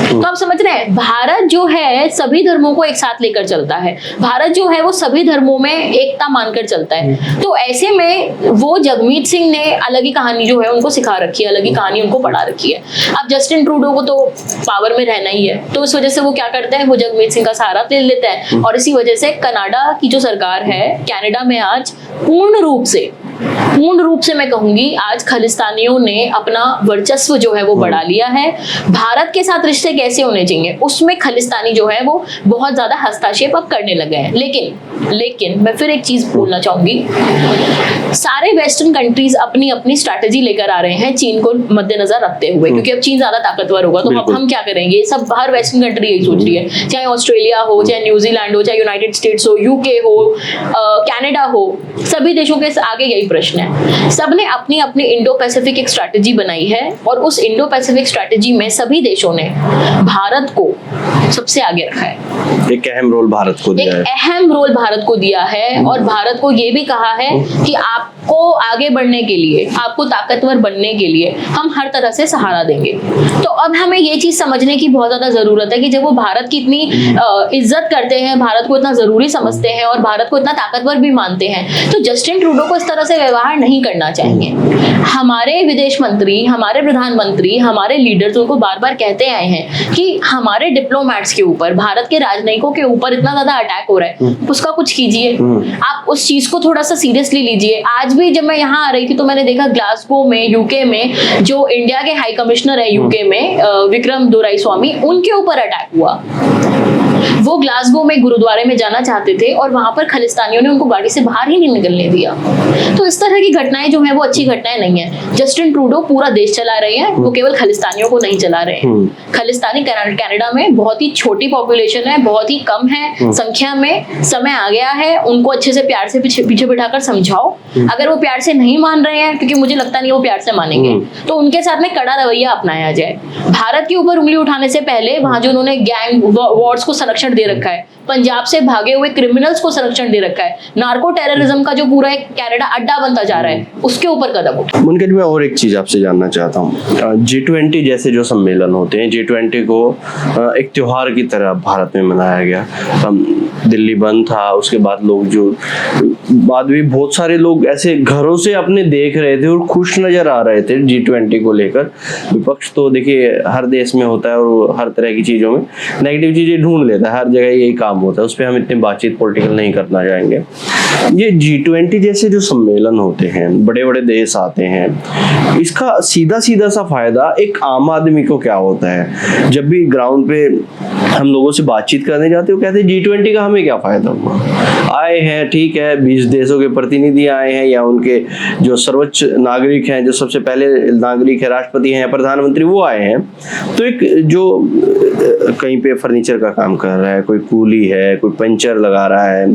तो आप समझ रहे हैं, भारत जो है सभी धर्मों को एक साथ लेकर चलता है, भारत जो है वो सभी धर्मों में एकता मानकर चलता है। तो ऐसे में वो जगमीत सिंह ने अलग ही कहानी जो है उनको सिखा रखी है, अलग ही कहानी उनको पढ़ा रखी है। अब जस्टिन ट्रूडो को तो पावर में रहना ही है, तो इस वजह से वो क्या करते हैं, वो जगमीत सिंह का सहारा ले लेता है, और इसी वजह से कनाडा की जो सरकार है, कनाडा में आज पूर्ण रूप से मैं कहूंगी आज खालिस्तानियों ने अपना वर्चस्व जो है वो बढ़ा लिया है। भारत के साथ रिश्ते कैसे होने चाहिए उसमें खालिस्तानी जो है वो बहुत ज्यादा हस्तक्षेप अब करने लगे हैं। लेकिन मैं फिर एक चीज बोलना चाहूंगी, सारे वेस्टर्न कंट्रीज अपनी अपनी स्ट्रैटेजी लेकर आ रहे हैं चीन को मद्देनजर रखते हुए, क्योंकि अब चीन ज्यादा ताकतवर होगा तो अब हम क्या करेंगे, सब हर वेस्टर्न कंट्री यही सोच रही है, चाहे ऑस्ट्रेलिया हो, चाहे न्यूजीलैंड हो, चाहे यूनाइटेड स्टेट्स हो, यूके हो, कनाडा हो, सभी देशों के आगे यही सही प्रश्न है। सबने अपनी अपनी इंडो पैसिफिक एक स्ट्रैटेजी बनाई है और उस इंडो पैसिफिक स्ट्रैटेजी में सभी देशों ने भारत को सबसे आगे रखा है। एक अहम रोल भारत को दिया है। एक अहम रोल भारत को दिया है और भारत को ये भी कहा है कि आपको आगे बढ़ने के लिए, आपको ताकतवर बनने के लिए हम हर तरह से सहारा देंगे। तो अब हमें ये चीज समझने की बहुत ज्यादा जरूरत है कि जब वो भारत की इतनी इज्जत करते हैं, भारत को इतना जरूरी समझते हैं और भारत को इतना ताकतवर भी मानते हैं, तो जस्टिन ट्रूडो को इस तरह से व्यवहार नहीं करना चाहिए। हमारे विदेश मंत्री, हमारे प्रधानमंत्री, हमारे लीडर्स उनको बार बार कहते आए हैं कि हमारे डिप्लोमैट्स के ऊपर, भारत के राजनयिकों के ऊपर इतना ज्यादा अटैक हो रहा है, उसका कुछ कीजिए। आप उस चीज को थोड़ा सा सीरियसली लीजिए। आज भी जब मैं यहाँ आ रही थी तो मैंने देखा ग्लासगो में, यूके में, जो इंडिया के हाई कमिश्नर है यूके में, विक्रम दोराईस्वामी, उनके ऊपर अटैक हुआ। वो ग्लासगो में गुरुद्वारे में जाना चाहते थे और वहां पर खालिस्तानियों ने उनको गाड़ी से बाहर ही नहीं निकलने दिया। तो इस तरह की घटनाएं जो है वो अच्छी घटनाएं नहीं है। जस्टिन ट्रूडो पूरा देश चला रहे हैं, वो केवल खालिस्तानियों को नहीं चला रहे हैं। खालिस्तानी कनाडा में बहुत ही छोटी पॉपुलेशन है, बहुत ही कम है संख्या में। समय आ गया है उनको अच्छे से प्यार से पीछे बिठाकर समझाओ। अगर वो प्यार से नहीं मान रहे हैं, क्योंकि मुझे लगता नहीं वो प्यार से मानेंगे, तो उनके साथ में कड़ा रवैया अपनाया जाए। भारत के ऊपर उंगली उठाने से पहले वहां जो उन्होंने गैंग वॉर्स को संरक्षण दे रखा है, पंजाब से भागे हुए क्रिमिनल्स को संरक्षण दे रखा है, नार्को टेररिज्म का जो पूरा एक कनाडा अड्डा बनता जा रहा है, उसके ऊपर कदम उठाओ। मुनकिर, मैं और एक चीज आपसे जानना चाहता हूँ। G20 जैसे जो सम्मेलन होते हैं, G20 को एक त्योहार की तरह भारत में मनाया गया। दिल्ली बंद था, उसके बाद लोग जो बाद भी बहुत सारे लोग ऐसे घरों से अपने देख रहे थे और खुश नजर आ रहे थे G20 को लेकर। विपक्ष तो देखिए हर देश में होता है और हर तरह की चीजों में नेगेटिव चीजें ढूंढ लेता है, हर जगह यही काम होता है। उस पर हम इतनी बातचीत पॉलिटिकल नहीं करना चाहेंगे। ये G20 जैसे जो सम्मेलन होते हैं, बड़े बड़े देश आते हैं, इसका सीधा सीधा सा फायदा एक आम आदमी को क्या होता है? जब भी ग्राउंड पे हम लोगों से बातचीत करने जाते हैं, वो कहते हैं G20 का हमें क्या फायदा हुआ? आए हैं, ठीक है, 20 देशों के प्रतिनिधि आए हैं या उनके जो सर्वोच्च नागरिक हैं, जो सबसे पहले नागरिक है, राष्ट्रपति हैं, प्रधानमंत्री, वो आए हैं। तो एक जो कहीं पे फर्नीचर का काम कर रहा है, कोई कूली है, कोई पंचर लगा रहा है,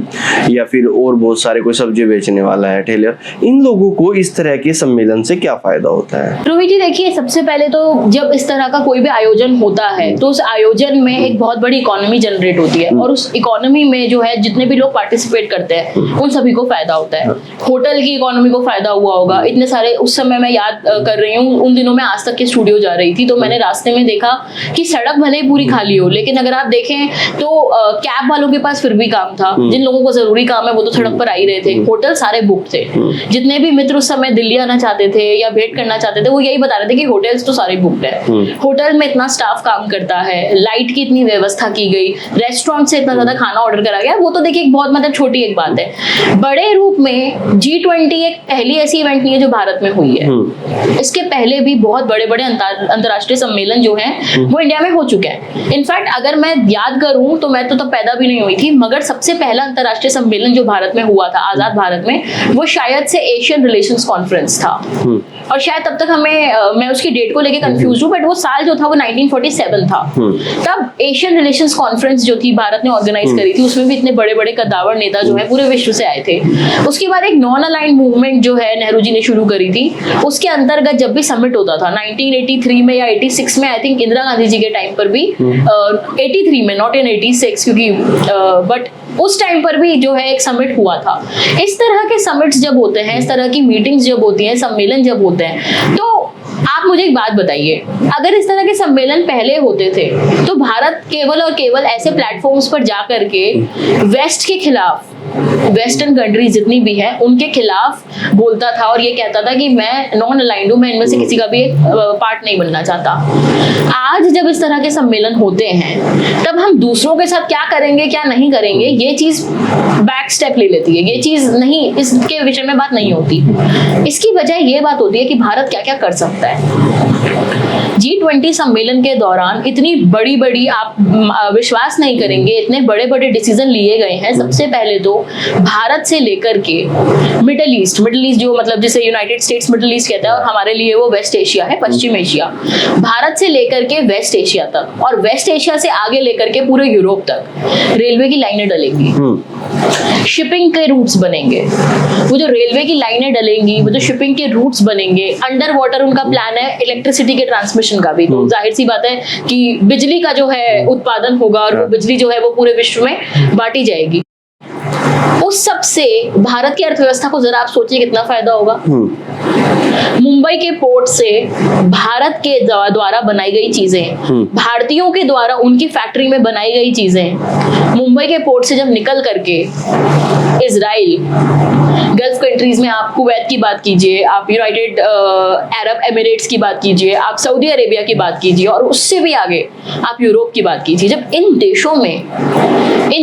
या फिर और बहुत सारे कोई सब्जी बेचने वाला है, ठेले, इन लोगों को इस तरह के सम्मेलन से क्या फायदा होता है? रोहित जी देखिए, सबसे पहले तो जब इस तरह का कोई भी आयोजन होता है तो उस आयोजन में एक बहुत बड़ी इकोनॉमी जनरेट होती है और उस इकोनॉमी में जो है जितने भी लोग पार्टिसिपेट करते हैं उन सभी को फायदा होता है। होटल की इकोनॉमी को फायदा हुआ होगा। इतने सारे, उस समय मैं याद कर रही हूँ, उन दिनों में आज तक के स्टूडियो जा रही थी तो मैंने रास्ते में देखा कि सड़क भले ही पूरी खाली हो, लेकिन अगर आप देखें तो कैब वालों के पास फिर भी काम था। जिन लोगों को जरूरी काम है वो तो सड़क पर आ ही रहे थे। होटल सारे बुक थे। जितने भी मित्र उस समय दिल्ली आना चाहते थे या भेंट करना चाहते थे, वो यही बता रहे थे कि होटल्स तो सारे बुक्ड है। होटल में इतना स्टाफ काम करता है, लाइट की इतनी व्यवस्था की गई, रेस्टोरेंट से इतना ज्यादा खाना ऑर्डर करा गया। वो तो देखिए एक बहुत मतलब छोटी एक बात है। बड़े रूप में G20 एक पहली ऐसी इवेंट नहीं है जो भारत में हुई है। इसके पहले भी बहुत बड़े बड़े अंतरराष्ट्रीय सम्मेलन जो हैं वो इंडिया में हो चुके हैं। इनफैक्ट अगर मैं याद करूं तो मैं तो तब पैदा भी नहीं हुई थी, मगर सबसे पहला अंतरराष्ट्रीय सम्मेलन जो भारत में हुआ था आजाद भारत में, वो शायद से एशियन रिलेशंस कॉन्फ्रेंस था। और शायद तब तक मैं उसकी डेट को लेके कंफ्यूज हूँ, बट वो साल जो था वो 1947 था। तब एशियन रिलेशंस कॉन्फ्रेंस जो थी भारत ने ऑर्गेनाइज करी थी, उसमें भी इतने बड़े बड़े कद्दावर नेता जो है पूरे विश्व से आए थे। उसके बाद एक नॉन अलाइंड मूवमेंट जो है नेहरू जी ने शुरू करी थी, उसके अंतर्गत जब भी समिट होता था 1983 में या 86 में, आई थिंक इंदिरा गांधी जी के टाइम पर भी, 83 में, नॉट इन 86, क्योंकि बट उस टाइम पर भी जो है एक समिट हुआ था। इस तरह के समिट्स जब होते हैं, इस तरह की मीटिंग्स जब होती हैं, सम्मेलन जब होते हैं, तो आप मुझे एक बात बताइए, अगर इस तरह के सम्मेलन पहले होते थे तो भारत केवल और केवल ऐसे प्लेटफॉर्म्स पर जा करके वेस्ट के खिलाफ, वेस्टर्न कंट्रीज जितनी भी है उनके खिलाफ बोलता था और ये कहता था कि मैं नॉन अलाइंड हूं, मैं इनमें से किसी का भी एक पार्ट नहीं बनना चाहता। आज जब इस तरह के सम्मेलन होते हैं तब हम दूसरों के साथ क्या करेंगे क्या नहीं करेंगे ये चीज बैक स्टेप ले लेती है। ये चीज नहीं, इसके विषय में बात नहीं होती। इसकी वजह ये बात होती है कि भारत क्या क्या कर सकता है। G20 सम्मेलन के दौरान इतनी बड़ी बड़ी, आप विश्वास नहीं करेंगे, इतने बड़े बड़े डिसीजन लिए गए हैं। सबसे पहले तो भारत से लेकर के मिडिल ईस्ट जो मतलब जिसे यूनाइटेड स्टेट्स मिडिल ईस्ट कहता है और हमारे लिए वो वेस्ट एशिया है, पश्चिम एशिया, भारत से लेकर के वेस्ट एशिया तक और वेस्ट एशिया से आगे लेकर के पूरे यूरोप तक रेलवे की लाइनें डलेंगी। शिपिंग के रूट्स बनेंगे, वो जो रेलवे की लाइनें डलेंगी, वो जो शिपिंग के रूट्स बनेंगे, अंडर वाटर उनका प्लान है इलेक्ट्रिसिटी के ट्रांसमिशन का भी। तो जाहिर सी बात है कि बिजली का जो है उत्पादन होगा और वो बिजली जो है वो पूरे विश्व में बांटी जाएगी। उस सब से भारत की अर्थव्यवस्था को जरा आप सोचिए कितना फायदा होगा। मुंबई के पोर्ट से भारत के द्वारा बनाई गई चीजें, भारतीयों के द्वारा उनकी फैक्ट्री में बनाई गई चीजें, मुंबई के पोर्ट से जब निकल करके इजराइल, गल्फ कंट्रीज में आप कुवैत की बात कीजिए, आप यूनाइटेड अरब एमिरेट्स की बात कीजिए, आप सऊदी अरेबिया की बात कीजिए, और उससे भी आगे आप यूरोप की बात कीजिए, जब इन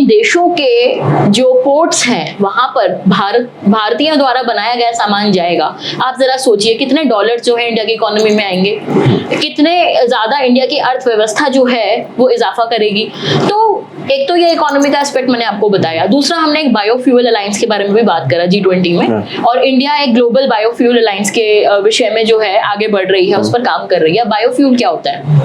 देशों के जो पोर्ट्स हैं वहां पर भारतीयों द्वारा बनाया गया सामान जाएगा, आप जरा सोचिए कितने डॉलर जो है इंडिया की इकोनॉमी में आएंगे, कितने ज्यादा इंडिया की अर्थव्यवस्था जो है वो इजाफा करेगी। तो एक तो ये इकोनॉमी का एस्पेक्ट मैंने आपको बताया, दूसरा हमने एक बायोफ्यूल अलायंस के बारे में भी बात करा G20 में, और इंडिया एक ग्लोबल बायोफ्यूल अलायंस के विषय में जो है आगे बढ़ रही है, उस पर काम कर रही है। बायोफ्यूल क्या होता है?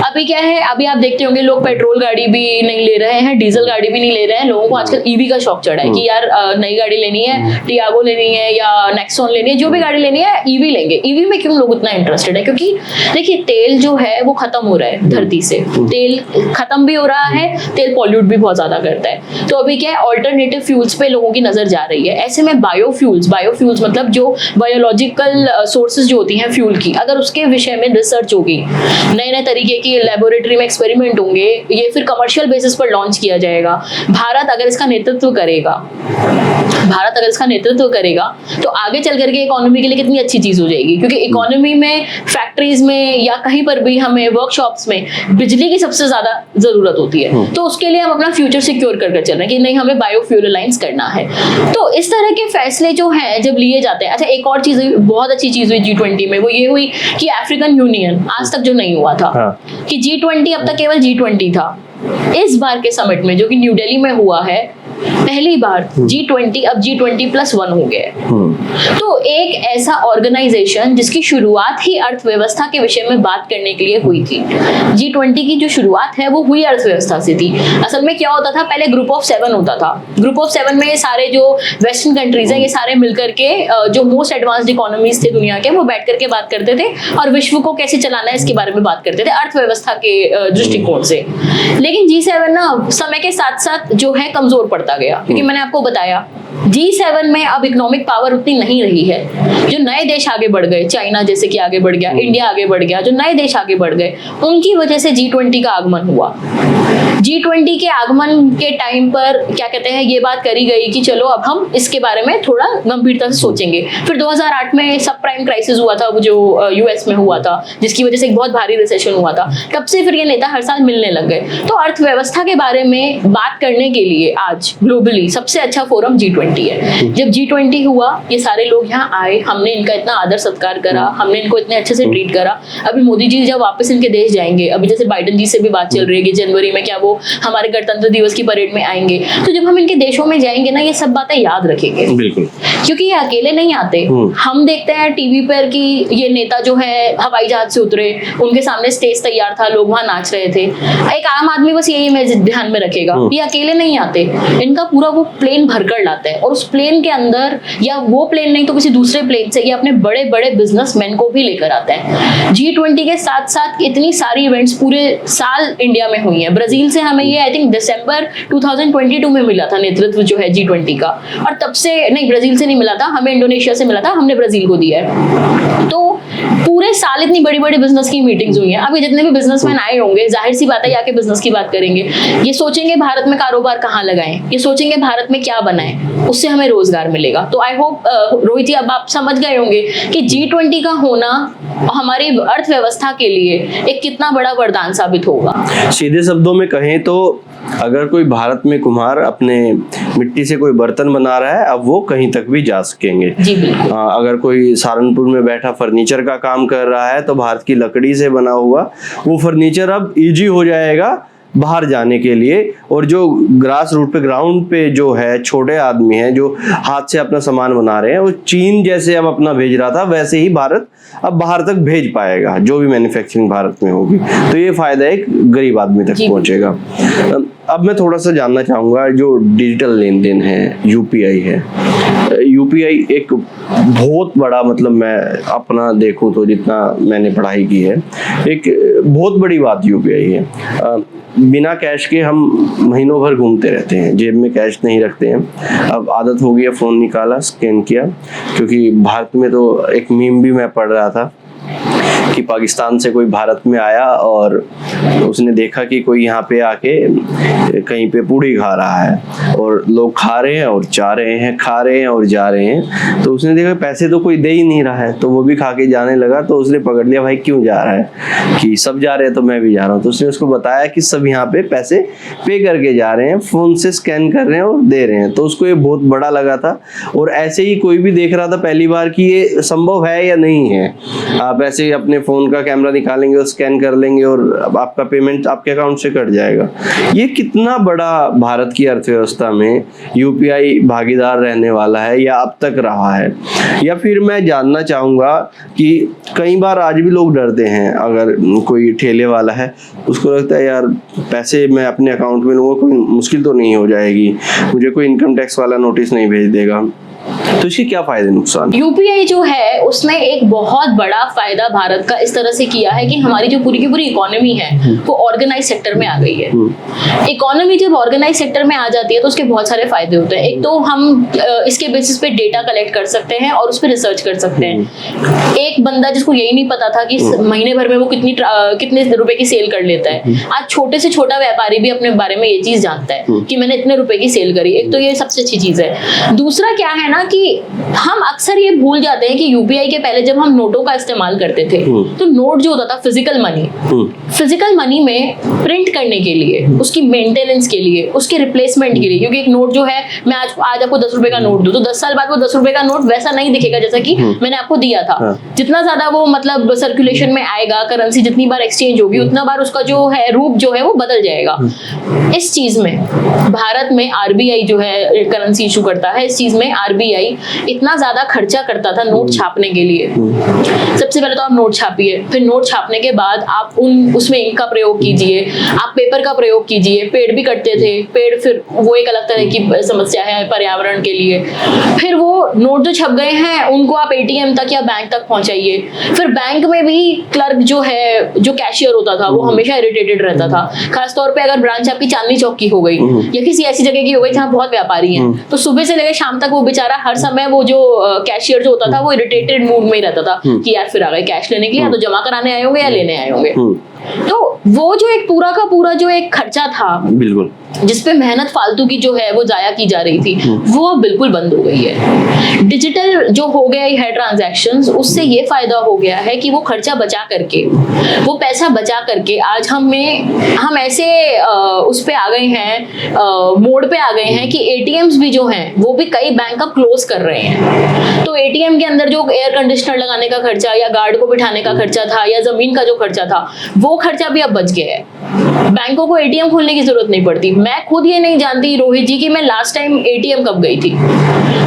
अभी क्या है, अभी आप देखते होंगे लोग पेट्रोल गाड़ी भी नहीं ले रहे हैं, डीजल गाड़ी भी नहीं ले रहे हैं, लोगों को आजकल ईवी का शौक चढ़ा है कि यार नई गाड़ी लेनी है, टियागो लेनी है या नेक्सॉन लेनी है, जो भी गाड़ी लेनी है ईवी लेंगे। ईवी में क्यों लोग इतना इंटरेस्टेड है? क्योंकि देखिए तेल जो है वो खत्म हो रहा है धरती से, तेल खत्म भी हो रहा है, तेल पॉल्यूट भी बहुत ज्यादा करता है। तो अभी क्या है, ऑल्टरनेटिव फ्यूल्स पे लोगों की नजर जा रही है। ऐसे में बायोफ्यूल्स मतलब जो बायोलॉजिकल सोर्सेज जो होती हैं फ्यूल की, अगर उसके विषय में रिसर्च होगी, नए नए तरीके की लेबोरेटरी में एक्सपेरिमेंट होंगे, ये फिर कमर्शियल बेसिस पर लॉन्च किया जाएगा। भारत अगर इसका नेतृत्व करेगा तो आगे चल करके इकोनॉमी के लिए कितनी अच्छी चीज हो जाएगी, क्योंकि इकोनॉमी में, फैक्ट्रीज में या कहीं पर भी हमें वर्कशॉप्स में बिजली की सबसे ज्यादा जरूरत होती है। तो उसके लिए हम अपना फ्यूचर सिक्योर करके चल रहे हैं कि नहीं, हमें बायोफ्यूल अलायंस करना है। तो इस तरह के फैसले जो हैं जब लिए जाते हैं। अच्छा, एक और चीज बहुत अच्छी चीज हुई G20 में, वो ये हुई कि अफ्रीकन यूनियन आज तक जो नहीं हुआ था, कि G20 अब तक केवल G20 था। इस बार के समिट में जो कि न्यू दिल्ली में हुआ है, पहली बार G20 अब G20+1 हो गया है। तो एक ऐसा ऑर्गेनाइजेशन जिसकी शुरुआत ही अर्थव्यवस्था के विषय में बात करने के लिए हुई थी। G20 की जो शुरुआत है वो हुई अर्थव्यवस्था से थी। असल में क्या होता था, पहले ग्रुप ऑफ 7 होता था। ग्रुप ऑफ 7 में ये सारे जो वेस्टर्न कंट्रीज हैं, ये सारे मिलकर के जो मोस्ट एडवांस्ड इकोनॉमीज थे दुनिया के, वो बैठ करके बात करते थे और विश्व को कैसे चलाना है इसके बारे में बात करते थे अर्थव्यवस्था के दृष्टिकोण से। लेकिन G7 ना समय के साथ साथ जो है कमजोर पड़ता गया, क्योंकि मैंने आपको बताया G7 में अब इकोनॉमिक पावर उतनी नहीं रही है। जो नए देश आगे बढ़ गए, चाइना जैसे कि आगे बढ़ गया, इंडिया आगे बढ़ गया, जो नए देश आगे बढ़ गए, उनकी वजह से G20 का आगमन हुआ। G20 के आगमन के टाइम पर क्या कहते हैं, ये बात करी गई कि चलो अब हम इसके बारे में थोड़ा गंभीरता से सोचेंगे। फिर 2008 में सब प्राइम क्राइसिस हुआ था, वो जो यूएस में हुआ था, जिसकी वजह से एक बहुत भारी रिसेशन हुआ था। तब से फिर ये नेता हर साल मिलने लग गए। तो अर्थव्यवस्था के बारे में बात करने के लिए आज ग्लोबली सबसे अच्छा फोरम G20 है। जब G20 हुआ, ये सारे लोग यहाँ आए, हमने इनका इतना आदर सत्कार करा, हमने इनको इतने अच्छे से ट्रीट करा। अभी मोदी जी जब वापस इनके देश जाएंगे, अभी जैसे बाइडन जी से भी बात चल रही है कि जनवरी में क्या वो हमारे गणतंत्र दिवस की परेड में आएंगे, तो जब हम इनके देशों में जाएंगे ना, ये सब बातें याद रखेंगे। बिल्कुल, क्योंकि ये अकेले नहीं आते। हम देखते हैं टीवी पर कि ये नेता जो है हवाई जहाज से उतरे, उनके सामने स्टेज तैयार था, लोग वहां नाच रहे थे। एक आम आदमी बस यही इमेज ध्यान में रखेगा, ये अकेले नहीं आते, इनका पूरा वो प्लेन भरकर लाते हैं, और उस प्लेन के अंदर, या वो प्लेन नहीं तो किसी दूसरे प्लेन से, ये अपने बड़े बड़े बिजनेसमैन को भी लेकर आते हैं। G20 के साथ साथ इतनी सारी इवेंट्स पूरे साल इंडिया में हुई है। ब्राजील से हमें ये आई थिंक दिसंबर 2022 में मिला था नेतृत्व जो है G20 का, और तब से नहीं, ब्राजील से नहीं मिला था, हमें इंडोनेशिया से मिला था, हमने ब्राजील को दिया है। तो पूरे साल इतनी बड़ी बड़ी बिजनेस की मीटिंग्स हुई हैं। अभी जितने भी बिजनेसमैन आए होंगे, जाहिर सी बात है आके बिजनेस की बात करेंगे। ये सोचेंगे भारत में कारोबार कहाँ लगाएं, ये सोचेंगे भारत में क्या बनाएं, उससे हमें रोजगार मिलेगा। तो आई होप रोहित जी अब आप समझ गए होंगे कि G20 का होना हमारी अर्थव्यवस्था के लिए एक कितना बड़ा वरदान साबित होगा। सीधे शब्दों में कहें तो अगर कोई भारत में कुम्हार अपने मिट्टी से कोई बर्तन बना रहा है, अब वो कहीं तक भी जा सकेंगे। जी बिल्कुल। अगर कोई सहारनपुर में बैठा फर्नीचर का काम कर रहा है, तो भारत की लकड़ी से बना हुआ वो फर्नीचर अब इजी हो जाएगा बाहर जाने के लिए। और जो ग्रास रूट पे, ग्राउंड पे जो है छोटे आदमी हैं जो हाथ से अपना सामान बना रहे हैं, वो चीन जैसे अब अपना भेज रहा था, वैसे ही भारत अब बाहर तक भेज पाएगा जो भी मैन्युफैक्चरिंग भारत में होगी। तो ये फायदा एक गरीब आदमी तक पहुंचेगा। अब मैं थोड़ा सा जानना चाहूँगा, जो डिजिटल लेन देन है, यूपीआई है, यूपीआई एक बहुत बड़ा, मतलब मैं अपना देखूं तो जितना मैंने पढ़ाई की है, एक बहुत बड़ी बात यूपीआई है। बिना कैश के हम महीनों भर घूमते रहते हैं, जेब में कैश नहीं रखते हैं। अब आदत हो गई है, फ़ोन निकाला, स्कैन किया, क्योंकि भारत में तो एक मीम भी मैं पढ़ रहा था कि पाकिस्तान से कोई भारत में आया और उसने देखा कि कोई यहाँ पे आके कहीं पे पूड़ी खा रहा है और लोग खा रहे हैं और जा रहे हैं, खा रहे हैं और जा रहे हैं, तो उसने देखा पैसे तो कोई दे ही नहीं रहा है, तो वो भी खा के जाने लगा। तो उसने पकड़ लिया, भाई क्यों जा रहा है, कि सब जा रहे हैं तो मैं भी जा रहा हूँ। तो उसने उसको बताया कि सब यहाँ पे पैसे पे करके जा रहे हैं, फ़ोन से स्कैन कर रहे हैं और दे रहे हैं। तो उसको ये बहुत बड़ा लगा था, और ऐसे ही कोई भी देख रहा था पहली बार कि ये संभव है या नहीं है। आप ऐसे ही अपने फ़ोन का कैमरा निकालेंगे और स्कैन कर लेंगे और अब आपका पेमेंट आपके अकाउंट से कट जाएगा। ये कितना बड़ा भारत की अर्थव्यवस्था में यूपीआई भागीदार रहने वाला है, या अब तक रहा है। या फिर मैं जानना चाहूँगा कि कई बार आज भी लोग डरते हैं, अगर कोई ठेले वाला है, उसको लगता है यार पैसे मैं अपने अकाउंट में लूँगा, कोई मुश्किल तो नहीं हो जाएगी, मुझे कोई इनकम टैक्स वाला नोटिस नहीं भेज देगा। तो इसके क्या फायदे नुकसान? यूपीआई जो है उसने एक बहुत बड़ा फायदा भारत का इस तरह से किया है कि हमारी जो पूरी की पूरी इकोनॉमी है वो ऑर्गेनाइज सेक्टर में आ गई है। इकोनॉमी जब ऑर्गेनाइज सेक्टर में आ जाती है तो उसके बहुत सारे फायदे होते हैं। एक तो हम इसके बेसिस पे डेटा कलेक्ट कर सकते हैं और उस पर रिसर्च कर सकते हैं। एक बंदा जिसको यही नहीं पता था कि महीने भर में वो कितने रुपए की सेल कर लेता है, आज छोटे से छोटा व्यापारी भी अपने बारे में ये चीज जानता है कि मैंने इतने रुपए की सेल करी। एक तो ये सबसे अच्छी चीज है। दूसरा क्या है ना कि हम अक्सर ये भूल जाते हैं कि यूपीआई के पहले जब हम नोटों का इस्तेमाल करते थे तो नोट जो होता था फिजिकल मनी में प्रिंट करने के लिए, उसकी मेंटेनेंस के लिए, उसके रिप्लेसमेंट के लिए, क्योंकि एक नोट जो है, मैं आज आपको 10 रुपए का नोट दूं तो 10 साल बाद वो 10 रुपए का नोट वैसा नहीं दिखेगा जैसा कि मैंने आपको दिया था। जितना ज्यादा वो मतलब सर्कुलेशन में आएगा, करेंसी जितनी बार एक्सचेंज होगी उतना बार उसका जो है रूप जो है वो बदल जाएगा। इस चीज में भारत में आरबीआई जो है करेंसी इशू करता है, इस चीज में आरबीआई इतना ज्यादा खर्चा करता था नोट छापने के लिए। सबसे पहले तो आप नोट छापिए, फिर नोट छापने के बाद आप उसमें इंक का प्रयोग कीजिए, आप पेपर का प्रयोग कीजिए। पेड़ भी कटते थे, पेड़ फिर वो एक अलग तरह की समस्या है पर्यावरण के लिए। फिर वो नोट जो छप गए हैं उनको आप एटीएम तक या बैंक तक पहुंचाइए। फिर बैंक में भी क्लर्क जो है, जो कैशियर होता था, वो हमेशा इरिटेटेड रहता था। खासतौर पे अगर ब्रांच आपकी चांदनी चौक की हो गई या किसी ऐसी जगह की हो गई जहाँ बहुत व्यापारी हैं, तो सुबह से लेकर शाम तक वो बेचारा हर समय वो जो कैशियर जो होता था वो इरिटेटेड मूड में ही रहता था कि यार फिर आ गए कैश लेने के लिए, या तो जमा कराने आए होंगे या लेने आए होंगे। तो वो जो एक पूरा का पूरा जो एक खर्चा था, बिल्कुल जिसपे मेहनत फालतू की जो है वो जाया की जा रही थी, वो बिल्कुल बंद हो गई है। डिजिटल जो हो गया है ट्रांजैक्शंस, उससे ये फायदा हो गया है कि वो खर्चा बचा करके, वो पैसा बचा करके आज हम ऐसे उस पे आ गए हैं, मोड पे आ गए हैं कि एटीएम्स भी जो हैं वो भी कई बैंक अब क्लोज कर रहे हैं। तो एटीएम के अंदर जो एयर कंडीशनर लगाने का खर्चा या गार्ड को बिठाने का खर्चा था या जमीन का जो खर्चा था, वो खर्चा भी अब बच गया है। बैंकों को एटीएम खोलने की जरूरत नहीं पड़ती। मैं खुद ये नहीं जानती रोहित जी कि मैं लास्ट टाइम एटीएम कब गई थी।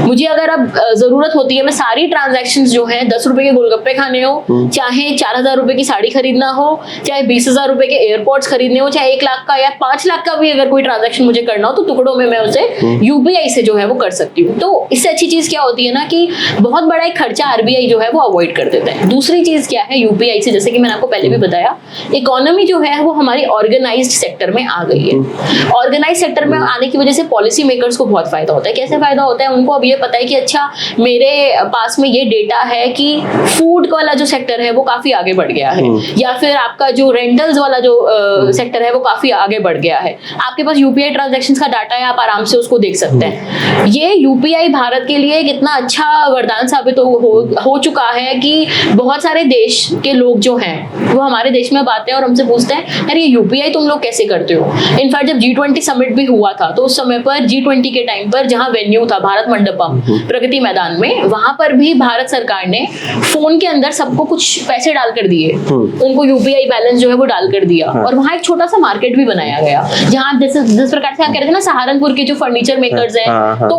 मुझे अगर अब जरूरत होती है, मैं सारी ट्रांजैक्शंस जो है, 10 रुपए के गोलगप्पे खाने हो, चाहे 4000 रुपए की साड़ी खरीदना हो, चाहे 20,000 रुपए के एयरपोर्ट्स खरीदने हो, चाहे 1 लाख का या 5 लाख का भी अगर कोई ट्रांजैक्शन मुझे करना हो, तो टुकड़ों में मैं उसे यूपीआई से जो है वो कर सकती हूँ। तो इससे अच्छी चीज क्या होती है ना कि बहुत बड़ा एक खर्चा आरबीआई जो है वो अवॉइड कर देता है। दूसरी चीज क्या है यूपीआई से, जैसे कि मैंने आपको पहले भी बताया, इकोनॉमी जो है वो हमारी ऑर्गेनाइज्ड सेक्टर में आ गई है। ऑर्गेनाइज सेक्टर में आने की वजह से पॉलिसी मेकर्स को बहुत फायदा होता है। कैसे फायदा होता है? उनको अब ये पता है कि अच्छा मेरे पास में ये डेटा है कि फूड वाला जो सेक्टर है वो काफी आगे बढ़ गया है, या फिर आपका जो रेंटल्स वाला जो सेक्टर है वो काफी आगे बढ़ गया है। आपके पास यूपीआई ट्रांजैक्शंस का डाटा है, आप आराम से उसको देख सकते हैं। ये यूपीआई भारत के लिए कितना अच्छा वरदान साबित हो चुका है कि बहुत सारे देश के लोग जो हैं वो हमारे देश में अब आते हैं और हमसे पूछते हैं यार ये यूपीआई तुम लोग कैसे करते हो। इनफैक्ट जब G20 समिट भी हुआ था तो उस समय पर G20 के टाइम पर जहां वेन्यू था भारत मंडपम प्रगति मैदान में, वहां पर भी भारत सरकार ने फोन के अंदर सबको कुछ पैसे डालकर दिए, उनको यूपीआई बैलेंस जो है वो डालकर दिया, और वहां एक छोटा सा मार्केट भी बनाया गया जहां जिस प्रकार से आप कह रहे थे ना सहारनपुर के जो फर्नीचर मेकर्स हैं, तो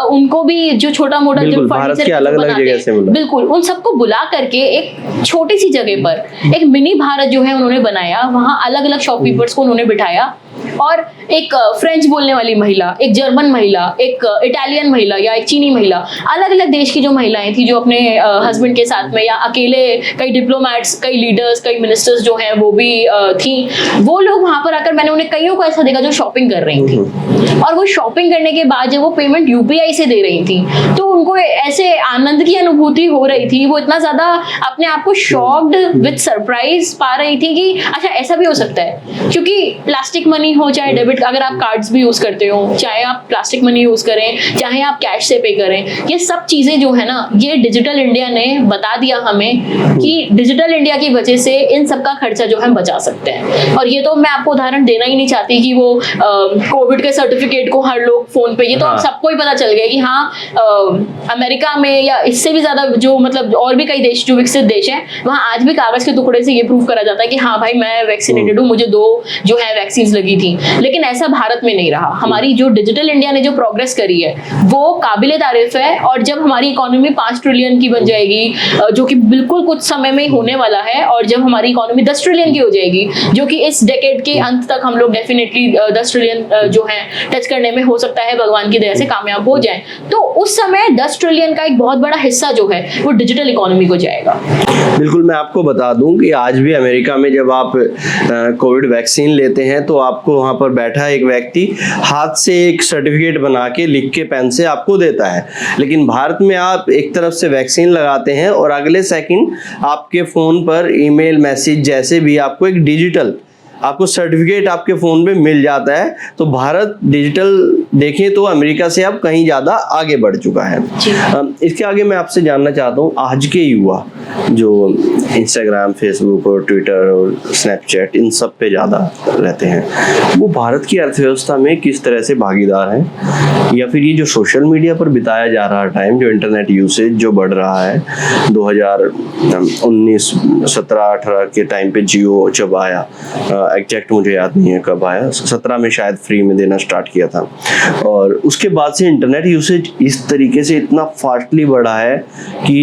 उनको भी जो छोटा मोटा जो फर्नीचर बनाते हैं, बिल्कुल उन सबको बुला करके एक छोटी सी जगह पर एक मिनी भारत जो है उन्होंने बनाया। वहां अलग अलग शॉपकीपर्स को उन्होंने बिठाया और एक फ्रेंच बोलने वाली महिला, एक जर्मन महिला, एक इटालियन महिला या एक चीनी महिला, अलग अलग देश की जो महिलाएं थी जो अपने हस्बैंड के साथ में, या अकेले कई डिप्लोमेट्स, कई लीडर्स, कई मिनिस्टर्स जो हैं वो भी थी, वो लोग वहां पर आकर मैंने उन्हें कईयों को ऐसा देखा जो शॉपिंग कर रही थी, और वो शॉपिंग करने के बाद जब वो पेमेंट यूपीआई से दे रही थी तो उनको ऐसे आनंद की अनुभूति हो रही थी, वो इतना ज्यादा अपने आप को शॉक्ड विद सरप्राइज पा रही थी कि अच्छा ऐसा भी हो सकता है। क्योंकि प्लास्टिक मनी हो चाहे डेबिट, अगर आप कार्ड्स भी यूज करते हो, चाहे आप प्लास्टिक मनी यूज करें, चाहे आप कैश से पे करें, ये सब चीजें जो है ना, ये डिजिटल इंडिया ने बता दिया हमें कि डिजिटल इंडिया की वजह से इन सब का खर्चा जो है बचा सकते हैं। और ये तो मैं आपको उदाहरण देना ही नहीं चाहती कि वो कोविड के सर्टिफिकेट को हर लोग फोन पे, ये तो सबको ही पता चल गया कि हाँ अमेरिका में या इससे भी ज्यादा जो मतलब और भी कई देश जो विकसित देश हैं, वहां आज भी कागज के टुकड़े से ये प्रूव करा जाता है कि हाँ भाई मैं वैक्सीनेटेड हूँ, मुझे 2 जो है वैक्सीन लगी थी। लेकिन ऐसा भारत में नहीं रहा। हमारी जो डिजिटल इंडिया ने जो प्रोग्रेस करी है वो काबिले तारीफ है, और जब हमारी इकोनॉमी 5 ट्रिलियन की बन जाएगी, जो कि बिल्कुल कुछ समय में ही होने वाला है, और जब हमारी इकोनॉमी 10 ट्रिलियन की हो जाएगी, जो कि इस डेकेड के अंत तक हम लोग डेफिनेटली 10 ट्रिलियन जो है टच करने में हो सकता है, भगवान की दया से कामयाब हो जाए, तो उस समय 10 ट्रिलियन का एक बहुत बड़ा हिस्सा जो है वो डिजिटल इकोनॉमी को जाएगा। बिल्कुल, मैं आपको बता दूं कि आज भी अमेरिका में जब आप कोविड वैक्सीन लेते हैं तो आपको वहां पर बैठा एक व्यक्ति हाथ से एक सर्टिफिकेट बना के लिख के पेन से आपको देता है। लेकिन भारत में आप एक तरफ से वैक्सीन लगाते हैं और अगले सेकंड आपके फोन पर ईमेल मैसेज जैसे भी आपको एक डिजिटल आपको सर्टिफिकेट आपके फोन पे मिल जाता है। तो भारत डिजिटल देखें तो अमेरिका से अब कहीं ज्यादा आगे बढ़ चुका है। इसके आगे मैं आपसे जानना चाहता हूँ, आज के युवा जो इंस्टाग्राम, फेसबुक और ट्विटर और स्नैपचैट इन सब पे ज्यादा रहते हैं, वो भारत की अर्थव्यवस्था में किस तरह से भागीदार हैं, या फिर ये जो सोशल मीडिया पर बिताया जा रहा टाइम, जो इंटरनेट यूसेज जो बढ़ रहा है, 2019, 17, 18 के टाइम पे जियो जब आया, एग्जैक्ट मुझे याद नहीं है कब आया, 17 में शायद फ्री में देना स्टार्ट किया था, और उसके बाद से इंटरनेट यूसेज इस तरीके से इतना फास्टली बढ़ा है कि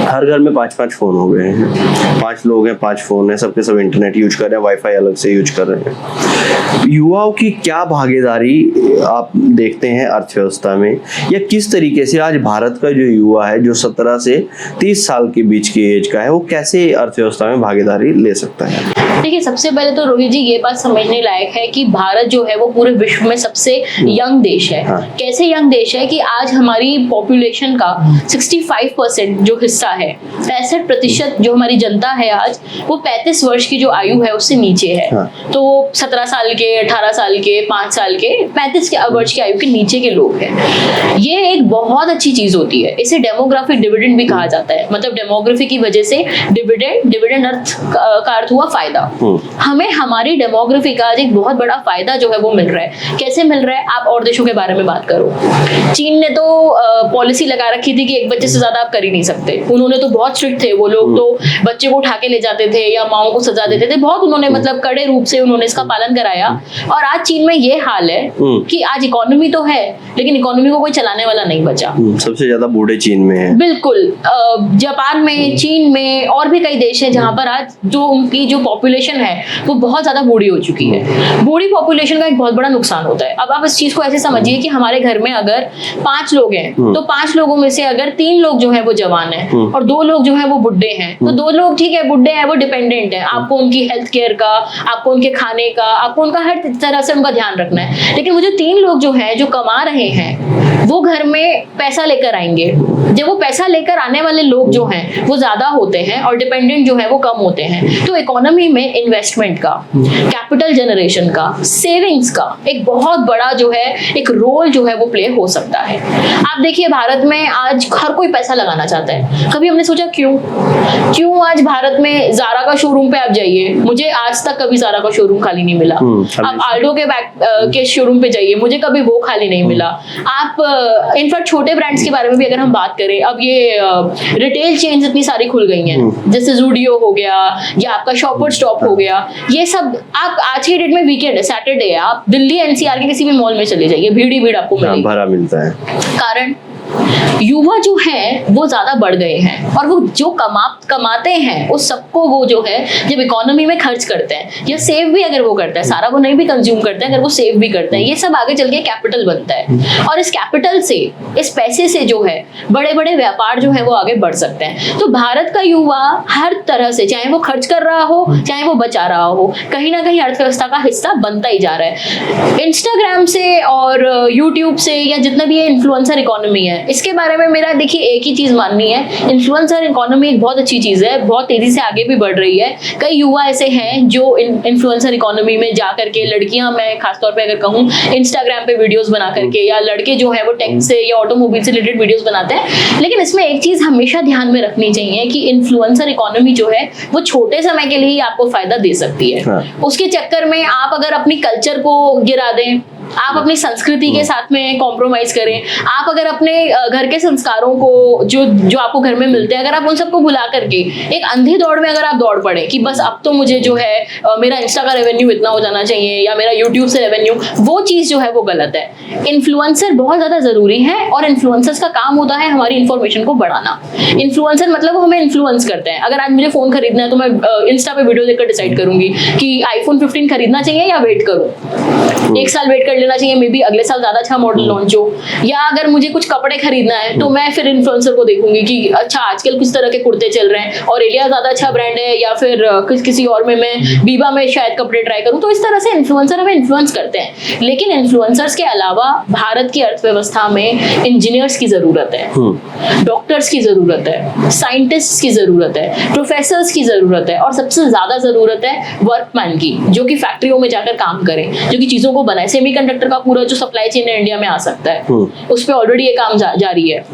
हर घर में 5-5 फोन हो गए हैं, 5 लोग हैं 5 फोन है, सबके सब इंटरनेट यूज कर रहे हैं, वाईफाई अलग से यूज कर रहे हैं। युवाओं की क्या भागीदारी आप देखते हैं अर्थव्यवस्था में, या किस तरीके से आज भारत का जो युवा है जो 17 से 30 साल के बीच की एज का है, वो कैसे अर्थव्यवस्था में भागीदारी ले सकता है? देखिए, सबसे पहले तो रोहित जी ये बात समझने लायक है कि भारत जो है वो पूरे विश्व में सबसे यंग देश है। हाँ। कैसे यंग देश है कि आज हमारी पॉपुलेशन का 65% जो हिस्सा है, 65% जो हमारी जनता है आज, वो 35 वर्ष की जो आयु है उससे नीचे है। हाँ। तो 17 साल के, 18 साल के, 5 साल के, 35 वर्ष की आयु के नीचे के लोग हैं। ये एक बहुत अच्छी चीज होती है, इसे डेमोग्राफिक डिविडेंड भी कहा जाता है। मतलब डेमोग्राफी की वजह से डिविडेंड अर्थ का अर्थ हुआ फायदा। हमें हमारी डेमोग्राफी का आज एक बहुत बड़ा फायदा जो है वो मिल रहा है। कैसे मिल रहा है? आप और देशों के बारे में बात करो, चीन ने तो पॉलिसी लगा रखी थी कि एक बच्चे से ज्यादा आप कर ही नहीं सकते। उन्होंने तो बहुत स्ट्रिक्ट थे, वो लोग तो बच्चे को उठा के ले जाते थे या माओ को सजा देते थे, बहुत उन्होंने मतलब कड़े रूप से उन्होंने इसका पालन कराया। और आज चीन में ये हाल है कि आज इकोनॉमी तो है लेकिन इकोनॉमी को कोई चलाने वाला नहीं बचा। सबसे ज्यादा बूढ़े चीन में है। बिल्कुल, जापान में, चीन में और भी कई देश हैं जहां पर आज जो उनकी जो पॉपुलेशन है वो बहुत ज्यादा बूढ़ी हो चुकी है। बूढ़ी पॉपुलेशन का एक बहुत बड़ा नुकसान होता है। अब आप इस चीज को ऐसे समझिए कि हमारे घर में अगर 5 लोग हैं तो 5 लोगों में से अगर 3 लोग जो है वो जवान हैं और 2 लोग जो है वो बुढ़े हैं, तो 2 लोग ठीक है बुढ़े हैं, वो डिपेंडेंट है, आपको उनकी हेल्थ केयर का, आपको उनके खाने का, आपको उनका हर तरह से उनका ध्यान रखना है। लेकिन वो जो 3 लोग जो है जो कमा रहे हैं वो घर में पैसा लेकर आएंगे। जब वो पैसा लेकर आने वाले लोग जो हैं वो ज्यादा होते हैं और डिपेंडेंट जो है वो कम होते हैं, तो इकोनॉमी में इन्वेस्टमेंट का, कैपिटल जनरेशन का, सेविंग्स का एक बहुत बड़ा जो है एक रोल जो है वो प्ले हो सकता है। आप देखिए भारत में आज हर कोई पैसा लगाना चाहता है। कभी हमने सोचा क्यों आज भारत में जारा का शोरूम पे आप जाइए, मुझे आज तक कभी जारा का शोरूम खाली नहीं मिला। आप आल्डो के शोरूम पे जाइए, मुझे कभी वो खाली नहीं मिला। आप इनफैक्ट छोटे ब्रांड्स के बारे में भी अगर हम बात करें, अब ये रिटेल चेन्स इतनी सारी खुल गई हैं, जैसे ज़ूडियो हो गया या आपका शॉपर स्टॉप हो गया, ये सब आप आज के डेट में वीकेंड है, सैटरडे है, आप दिल्ली एनसीआर के किसी भी मॉल में चले जाइए, भीड़ ही भीड़ आपको मिलेगी, भरा मिलता है। कारण युवा जो है वो ज्यादा बढ़ गए हैं और वो जो कमाते हैं उस सबको वो जो है जब इकोनॉमी में खर्च करते हैं या सेव भी अगर वो करता है, सारा वो नहीं भी कंज्यूम करते हैं, अगर वो सेव भी करते हैं, ये सब आगे चल के कैपिटल बनता है और इस कैपिटल से, इस पैसे से जो है बड़े बड़े व्यापार जो है वो आगे बढ़ सकते हैं। तो भारत का युवा हर तरह से, चाहे वो खर्च कर रहा हो चाहे वो बचा रहा हो, कहीं ना कहीं अर्थव्यवस्था का हिस्सा बनता ही जा रहा है। इंस्टाग्राम से और यूट्यूब से या जितना भी ये इन्फ्लुएंसर इकोनॉमी है, इसके बारे में मेरा देखिए एक ही चीज माननी है, इन्फ्लुएंसर इकोनॉमी एक बहुत अच्छी चीज है, बहुत तेजी से आगे भी बढ़ रही है। कई युवा ऐसे हैं जो इन्फ्लुएंसर इकोनॉमी में जा करके, लड़कियां मैं खासतौर पे अगर कहूँ, इंस्टाग्राम पे वीडियोस बना करके, या लड़के जो है वो टेक से या ऑटोमोबाइल से रिलेटेड वीडियोस बनाते हैं। लेकिन इसमें एक चीज हमेशा ध्यान में रखनी चाहिए कि इन्फ्लुएंसर इकोनॉमी जो है वो छोटे समय के लिए ही आपको फायदा दे सकती है। हाँ। उसके चक्कर में आप अगर अपनी कल्चर को गिरा दें, आप अपनी संस्कृति के साथ में कॉम्प्रोमाइज करें, आप अगर अपने घर के संस्कारों को जो आपको घर में मिलते हैं, अगर आप उन सबको भुला करके एक अंधी दौड़ में अगर आप दौड़ पड़े कि बस अब तो मुझे जो है मेरा इंस्टा का रेवेन्यू इतना हो जाना चाहिए या मेरा यूट्यूब से रेवेन्यू, वो चीज जो है वो गलत है। इन्फ्लुएंसर बहुत ज्यादा जरूरी है और इन्फ्लुएंसर्स का काम होता है हमारी इन्फॉर्मेशन को बढ़ाना। इन्फ्लुएंसर मतलब वो हमें इन्फ्लुएंस करते हैं। अगर आज मुझे फोन खरीदना है तो मैं इंस्टा पे वीडियो देखकर डिसाइड करूंगी कि आईफोन 15 खरीदना चाहिए या वेट करूं, एक साल वेट कर लेना चाहिए, मे बी अगले साल ज्यादा अच्छा मॉडल लॉन्च हो। या अगर मुझे कुछ कपड़े खरीदना है तो मैं फिर इन्फ्लुएंसर को देखूंगी कि अच्छा आजकल किस तरह के कुर्ते चल रहे हैं और एलिया ज्यादा अच्छा ब्रांड है, या फिर किसी और में मैं बीबा में शायद कपड़े ट्राई करूं। तो इस तरह से इन्फ्लुएंसर हमें इन्फ्लुएंस करते हैं। लेकिन इन्फ्लुएंसर्स के अलावा भारत की अर्थव्यवस्था में इंजीनियर्स की जरूरत है, डॉक्टर्स की जरूरत है, साइंटिस्ट की जरूरत है, प्रोफेसर्स की जरूरत है और सबसे ज्यादा जरूरत है वर्कमैन की, जो कि फैक्ट्रियों में जाकर काम करें, जो कि चीजों को बनाए। सेमीकंडक्टर का पूरा जो सप्लाई चेन है इंडिया में आ सकता है, उस पर ऑलरेडी ये काम जारी है।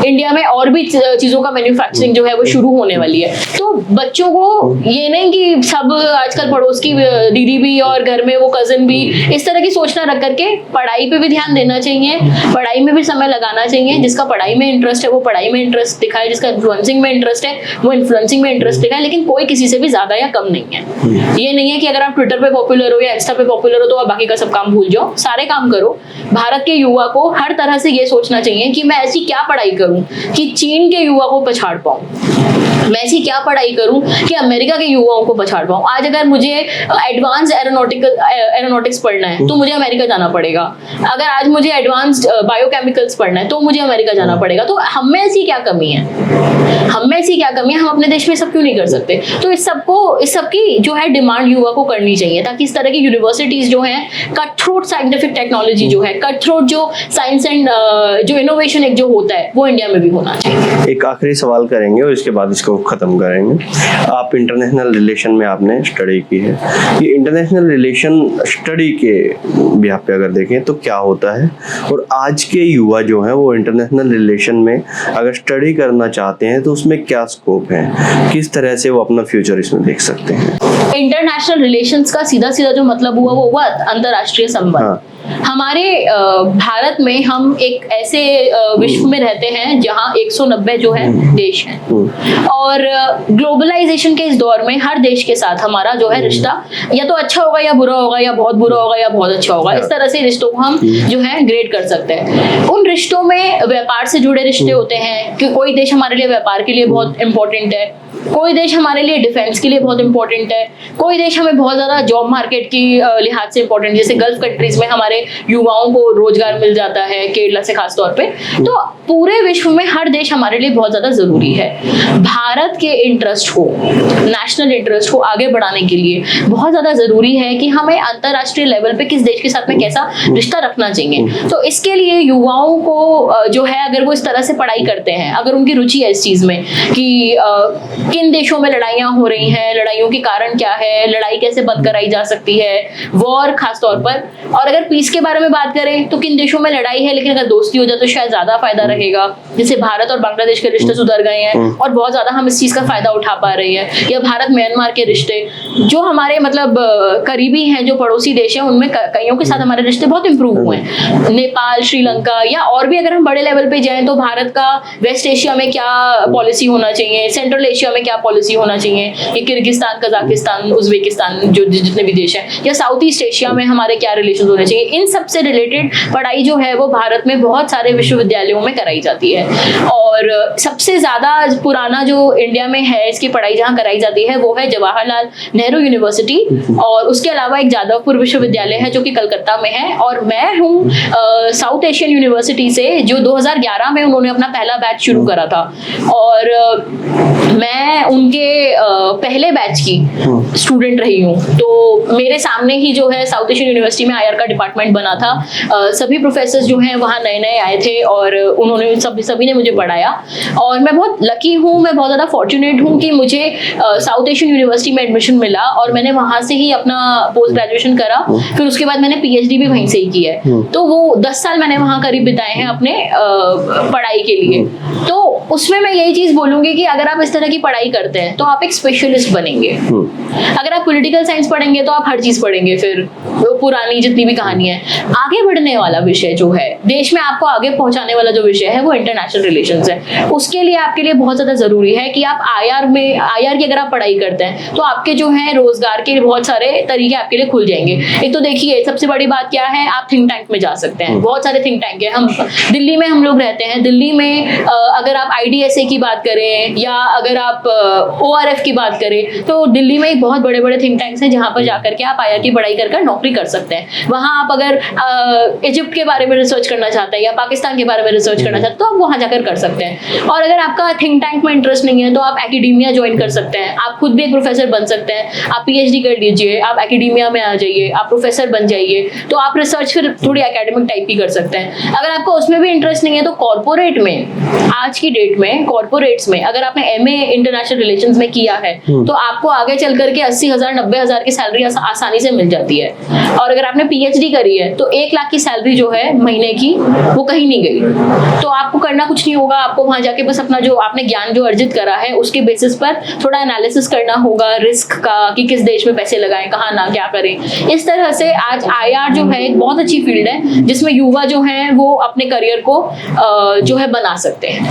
इंडिया में और भी चीजों का मैन्युफैक्चरिंग जो है वो शुरू होने वाली है। तो बच्चों को ये नहीं कि सब आजकल पड़ोस की दीदी भी और घर में वो कजिन भी, इस तरह की सोच ना रख करके पढ़ाई पे भी ध्यान देना चाहिए, पढ़ाई में भी समय लगाना चाहिए। जिसका पढ़ाई में इंटरेस्ट है वो पढ़ाई में इंटरेस्ट दिखाए, जिसका इन्फ्लुएंसिंग में इंटरेस्ट है वो इन्फ्लुएंसिंग में इंटरेस्ट दिखाए। लेकिन कोई किसी से भी ज्यादा या कम नहीं है। ये नहीं है कि अगर आप ट्विटर पे पॉपुलर हो या इंस्टा पे पॉपुलर हो तो आप बाकी का सब काम भूल जाओ, सारे काम करो। भारत के युवा को हर तरह से ये सोचना चाहिए कि मैं ऐसी क्या पढ़ाई करूं कि चीन के युवा को पछाड़ पाऊं, मैं ऐसी क्या पढ़ाई करूं कि अमेरिका के युवाओं को पछाड़ पाऊं। आज अगर मुझे एडवांस एरोनॉटिक्स पढ़ना है तो मुझे अमेरिका जाना पड़ेगा। अगर आज मुझे एडवांस्ड बायोकेमिकल्स पढ़ना है तो मुझे अमेरिका जाना पड़ेगा। तो हम में ऐसी क्या कमी है, हम में ऐसी क्या कमी है, हम अपने देश में सब क्यों नहीं कर सकते? तो इस सबकी जो है डिमांड युवा को करनी चाहिए, ताकि इस तरह की यूनिवर्सिटीज जो है, कट थ्रोट साइंटिफिक टेक्नोलॉजी जो है, कट थ्रोट जो साइंस एंड जो इनोवेशन एक जो होता है वो इंडिया में भी होना चाहिए। एक आखिरी सवाल करेंगे और इसके बाद इसको खत्म करेंगे। आप इंटरनेशनल रिलेशन में आपने स्टडी की है, ये इंटरनेशनल रिलेशन स्टडी के बिहाफ पे अगर देखें तो क्या होता है, और आज के युवा जो है वो इंटरनेशनल रिलेशन में अगर स्टडी करना चाहते हैं तो उसमें क्या स्कोप है, किस तरह से वो अपना फ्यूचर इसमें देख सकते हैं? इंटरनेशनल रिलेशंस का सीधा सीधा जो मतलब हुआ वो हुआ अंतरराष्ट्रीय संबंध। हाँ। हमारे भारत में हम एक ऐसे विश्व में रहते हैं जहां 190 जो है देश हैं, और ग्लोबलाइजेशन के इस दौर में हर देश के साथ हमारा जो है रिश्ता या तो अच्छा होगा या बुरा होगा, या बहुत बुरा होगा या बहुत अच्छा होगा। इस तरह से रिश्तों को हम जो है ग्रेड कर सकते हैं। उन रिश्तों में व्यापार से जुड़े रिश्ते होते हैं कि कोई देश हमारे लिए व्यापार के लिए बहुत इंपॉर्टेंट है, कोई देश हमारे लिए डिफेंस के लिए बहुत इंपॉर्टेंट है, कोई देश हमें बहुत ज्यादा जॉब मार्केट की लिहाज से इंपॉर्टेंट, जैसे गल्फ कंट्रीज में हमारे युवाओं को रोजगार मिल जाता है, केरला से खास तौर पे। तो पूरे विश्व में हर देश हमारे लिए बहुत ज्यादा जरूरी है। भारत के इंटरेस्ट को, नेशनल इंटरेस्ट को आगे बढ़ाने के लिए बहुत ज्यादा जरूरी है कि हमें अंतरराष्ट्रीय लेवल पे किस देश के साथ में कैसा रिश्ता रखना चाहिए। तो इसके लिए युवाओं को जो है, अगर वो इस तरह से पढ़ाई करते हैं, अगर उनकी रुचि है इस चीज में कि किन देशों में लड़ाइयां हो रही हैं, लड़ाइयों के कारण क्या है, लड़ाई कैसे बंद कराई जा सकती है, वॉर खास तौर पर, और अगर पीस के बारे में बात करें तो किन देशों में लड़ाई है लेकिन अगर दोस्ती हो जाए तो शायद ज्यादा फायदा रहेगा। जैसे भारत और बांग्लादेश के रिश्ते सुधर गए हैं और बहुत ज्यादा हम इस चीज का फायदा उठा पा रहे हैं, या भारत म्यांमार के रिश्ते जो हमारे मतलब करीबी हैं, जो पड़ोसी देश हैं, उनमें कईयों के साथ हमारे रिश्ते बहुत इंप्रूव हुए हैं। नेपाल, श्रीलंका, या और भी अगर हम बड़े लेवल पे जाएं तो भारत का वेस्ट एशिया में क्या पॉलिसी होना चाहिए, सेंट्रल एशिया में में क्या पॉलिसी होना चाहिए, ये किर्गिस्तान, कजाकिस्तान, उज्बेकिस्तान जो जितने भी देश हैं, या साउथ ईस्ट एशिया में हमारे क्या रिलेशन होने चाहिए, इन सब से रिलेटेड पढ़ाई जो है वो भारत में बहुत सारे विश्वविद्यालयों में कराई जाती है। और सबसे ज्यादा पुराना जो इंडिया में है इसकी पढ़ाई जहाँ कराई जाती है वो है जवाहरलाल नेहरू यूनिवर्सिटी, और उसके अलावा एक जादवपुर विश्वविद्यालय है जो कि कलकत्ता में है। और मैं हूँ साउथ एशियन यूनिवर्सिटी से, जो 2011 में उन्होंने अपना पहला बैच शुरू करा था, और मैं उनके पहले बैच की स्टूडेंट रही हूँ। तो मेरे सामने ही जो है साउथ एशियन यूनिवर्सिटी में आईआर का डिपार्टमेंट बना था। सभी प्रोफेसर जो हैं वहाँ नए नए आए थे और उन्होंने सभी ने मुझे पढ़ाया, और मैं बहुत लकी हूँ, मैं बहुत ज़्यादा फॉर्चुनेट हूँ कि मुझे साउथ एशियन यूनिवर्सिटी में एडमिशन मिला, और मैंने वहाँ से ही अपना पोस्ट ग्रेजुएशन करा। फिर उसके बाद मैंने पीएचडी भी वहीं से ही की है। तो वो 10 साल मैंने वहाँ करीब बिताए हैं अपने पढ़ाई के लिए। तो उसमें मैं यही चीज़ बोलूँगी कि अगर आप इस तरह की पढ़ाई करते हैं तो आप एक स्पेशलिस्ट बनेंगे। अगर आप पॉलिटिकल साइंस पढ़ेंगे तो आप हर चीज़ पढ़ेंगे, फिर पुरानी जितनी भी कहानी है। आगे बढ़ने वाला विषय जो है, देश में आपको आगे पहुंचाने वाला जो विषय है वो इंटरनेशनल रिलेशंस है। उसके लिए आपके लिए बहुत ज़्यादा ज़रूरी है कि आप आईआर की अगर आप पढ़ाई करते हैं तो आपके जो है रोजगार के बहुत सारे तरीके आपके लिए खुल जाएंगे। एक तो देखिए सबसे बड़ी बात क्या है, आप थिंक टैंक में जा सकते हैं। बहुत सारे थिंक टैंक है। हम दिल्ली में हम लोग रहते हैं। दिल्ली में अगर आप IDSA की बात करें या अगर आप ORF की बात करें तो दिल्ली में बहुत बड़े बड़े थिंक टैंक्स हैं जहाँ पर जाकर के आप आईआर की पढ़ाई कर नौकरी कर सकते हैं। वहाँ आप अगर इजिप्ट के बारे में रिसर्च करना चाहते हैं या पाकिस्तान के बारे में रिसर्च करना चाहते हैं तो आप वहाँ जाकर कर सकते हैं। और अगर आपका थिंक टैंक में इंटरेस्ट नहीं है तो आप एकेडेमिया ज्वाइन कर सकते हैं। आप खुद भी एक प्रोफेसर बन सकते हैं। आप PhD कर लीजिए, आप एकेडेमिया में आ जाइए, आप प्रोफेसर बन जाइए, तो आप रिसर्च फिर थोड़ी एकेडमिक टाइप की कर सकते हैं। अगर आपको उसमें भी इंटरेस्ट नहीं है तो कॉर्पोरेट में, आज की डेट में कॉर्पोरेट्स में अगर आपने MA इंटरनेशनल रिलेशंस में किया है तो आपको आगे चल करके 80,000 90,000 की सैलरी आसानी से मिल जाती है। और अगर आपने PhD करी है तो 1 लाख की सैलरी जो है महीने की वो कहीं नहीं गई। तो आपको करना कुछ नहीं होगा, आपको वहां जाके बस अपना जो आपने ज्ञान जो अर्जित करा है उसके बेसिस पर थोड़ा एनालिसिस करना होगा रिस्क का कि किस देश में पैसे लगाएं, कहाँ ना क्या करें। इस तरह से आज IR जो है एक बहुत अच्छी फील्ड है जिसमें युवा जो है वो अपने करियर को जो है बना सकते हैं।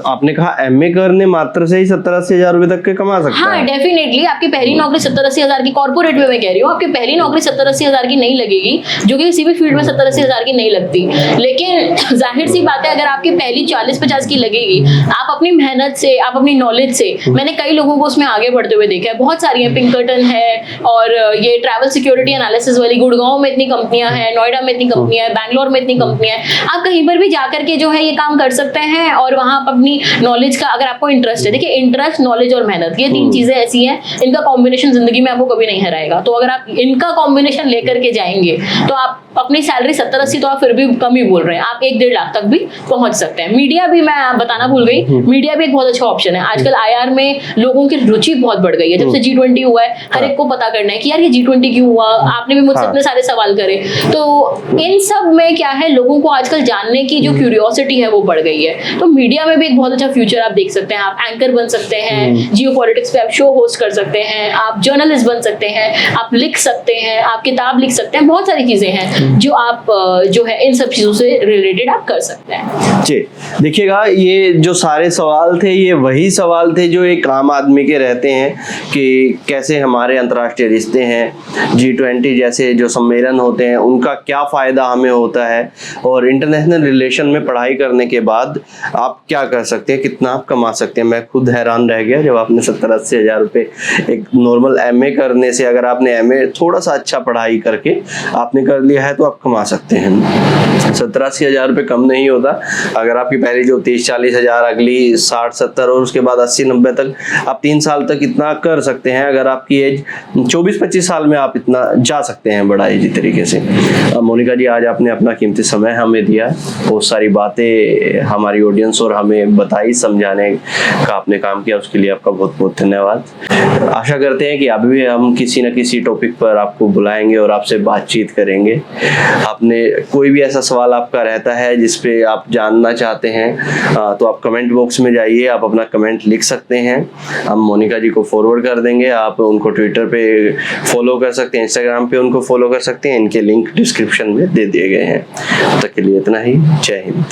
आपने कहा MA करने मात्र से ही 70-80 हजार रुपए तक के कमा सकते हैं। हाँ डेफिनेटली, आपकी पहली नौकरी 70-80 हजार की, कॉर्पोरेट में मैं कह रही हूँ, आपकी पहली नौकरी 70-80 हजार की नहीं लगेगी, जो कि किसी भी फील्ड में 70-80 हजार की नहीं लगती। लेकिन जाहिर सी बात है अगर आपकी पहली 40-50 की लगेगी, आप अपनी मेहनत से, आप अपनी नॉलेज से, मैंने कई लोगों को उसमें आगे बढ़ते हुए देखा है। बहुत सारी है, पिंकरटन है और ये ट्रैवल सिक्योरिटी एनालिसिस वाली, गुड़गांव में इतनी कंपनियां हैं, नोएडा में इतनी कंपनियां हैं, बैंगलोर में इतनी कंपनियां हैं। आप कहीं पर भी जाकर के जो है ये काम कर सकते हैं और वहां आप अपनी नॉलेज का, अगर आपको इंटरेस्ट है, देखिए इंटरेस्ट, नॉलेज और मेहनत, ये 3 चीजें ऐसी हैं, इनका कॉम्बिनेशन जिंदगी में आपको कभी नहीं हराएगा। तो अगर आप इनका कॉम्बिनेशन लेकर के जाएंगे तो आप अपनी सैलरी 70-80 तो आप फिर भी कम ही बोल रहे हैं, आप 1-1.5 लाख तक भी पहुंच सकते हैं। मीडिया भी, मैं बताना भूल गई, मीडिया भी एक बहुत अच्छा ऑप्शन है। आजकल IR में लोगों की रुचि बहुत बढ़ गई है। जब से G20 हुआ है, हर एक को पता करना है कि यार ये G20 क्यों हुआ। आपने भी मुझसे इतने सारे सवाल करे, तो इन सब में क्या है, लोगों को आजकल जानने की जो क्यूरियोसिटी है वो बढ़ गई है। तो मीडिया में भी एक बहुत अच्छा फ्यूचर आप देख सकते हैं। आप एंकर बन सकते हैं, जियो पॉलिटिक्स पे आप शो होस्ट कर सकते हैं, आप जर्नलिस्ट बन सकते हैं, आप लिख सकते हैं, आप किताब लिख सकते हैं, बहुत सारी चीजें हैं जो आप जो है इन सब चीजों से रिलेटेड आप कर सकते हैं। जी देखिएगा, ये जो सारे सवाल थे ये वही सवाल थे जो एक आम आदमी के रहते हैं कि कैसे हमारे अंतर्राष्ट्रीय रिश्ते हैं, G20 जैसे जो सम्मेलन होते हैं उनका क्या फ़ायदा हमें होता है, और इंटरनेशनल रिलेशन में पढ़ाई करने के बाद आप क्या कर सकते हैं, कितना आप कमा सकते हैं। मैं खुद हैरान रह गया जब आपने 70-80 हजार रुपये एक नॉर्मल MA करने से, अगर आपने MA थोड़ा सा अच्छा पढ़ाई करके आपने कर लिया है तो आप कमा सकते हैं। 70-80 हजार रुपये कम नहीं होता। अगर आपकी पहली जो 30-40 हजार, अगली 60-70 और उसके बाद 80-90 तक, आप 3 साल तक इतना कर सकते हैं। अगर आपकी एज 24-25 साल में आप इतना जा सकते हैं बड़ा इजी तरीके से। मोनिका जी, आज आपने अपना कीमती समय हमें दिया, बहुत सारी बातें हमारी ऑडियंस और हमें बताई, समझाने का आपने काम किया, उसके लिए आपका बहुत बहुत धन्यवाद। आशा करते हैं कि अभी भी हम किसी न किसी टॉपिक पर आपको बुलाएंगे और आपसे बातचीत करेंगे। आपने कोई भी ऐसा सवाल आपका रहता है जिस पे आप जानना चाहते हैं तो आप कमेंट बॉक्स में जाइए, आप अपना कमेंट लिख सकते हैं, हम मोनिका जी को फॉरवर्ड कर देंगे। आप उनको ट्विटर पे फॉलो कर सकते हैं, इंस्टाग्राम पे उनको फॉलो कर सकते हैं, इनके लिंक डिस्क्रिप्शन में दे दिए गए हैं। तब तक के लिए इतना ही, जय हिंद।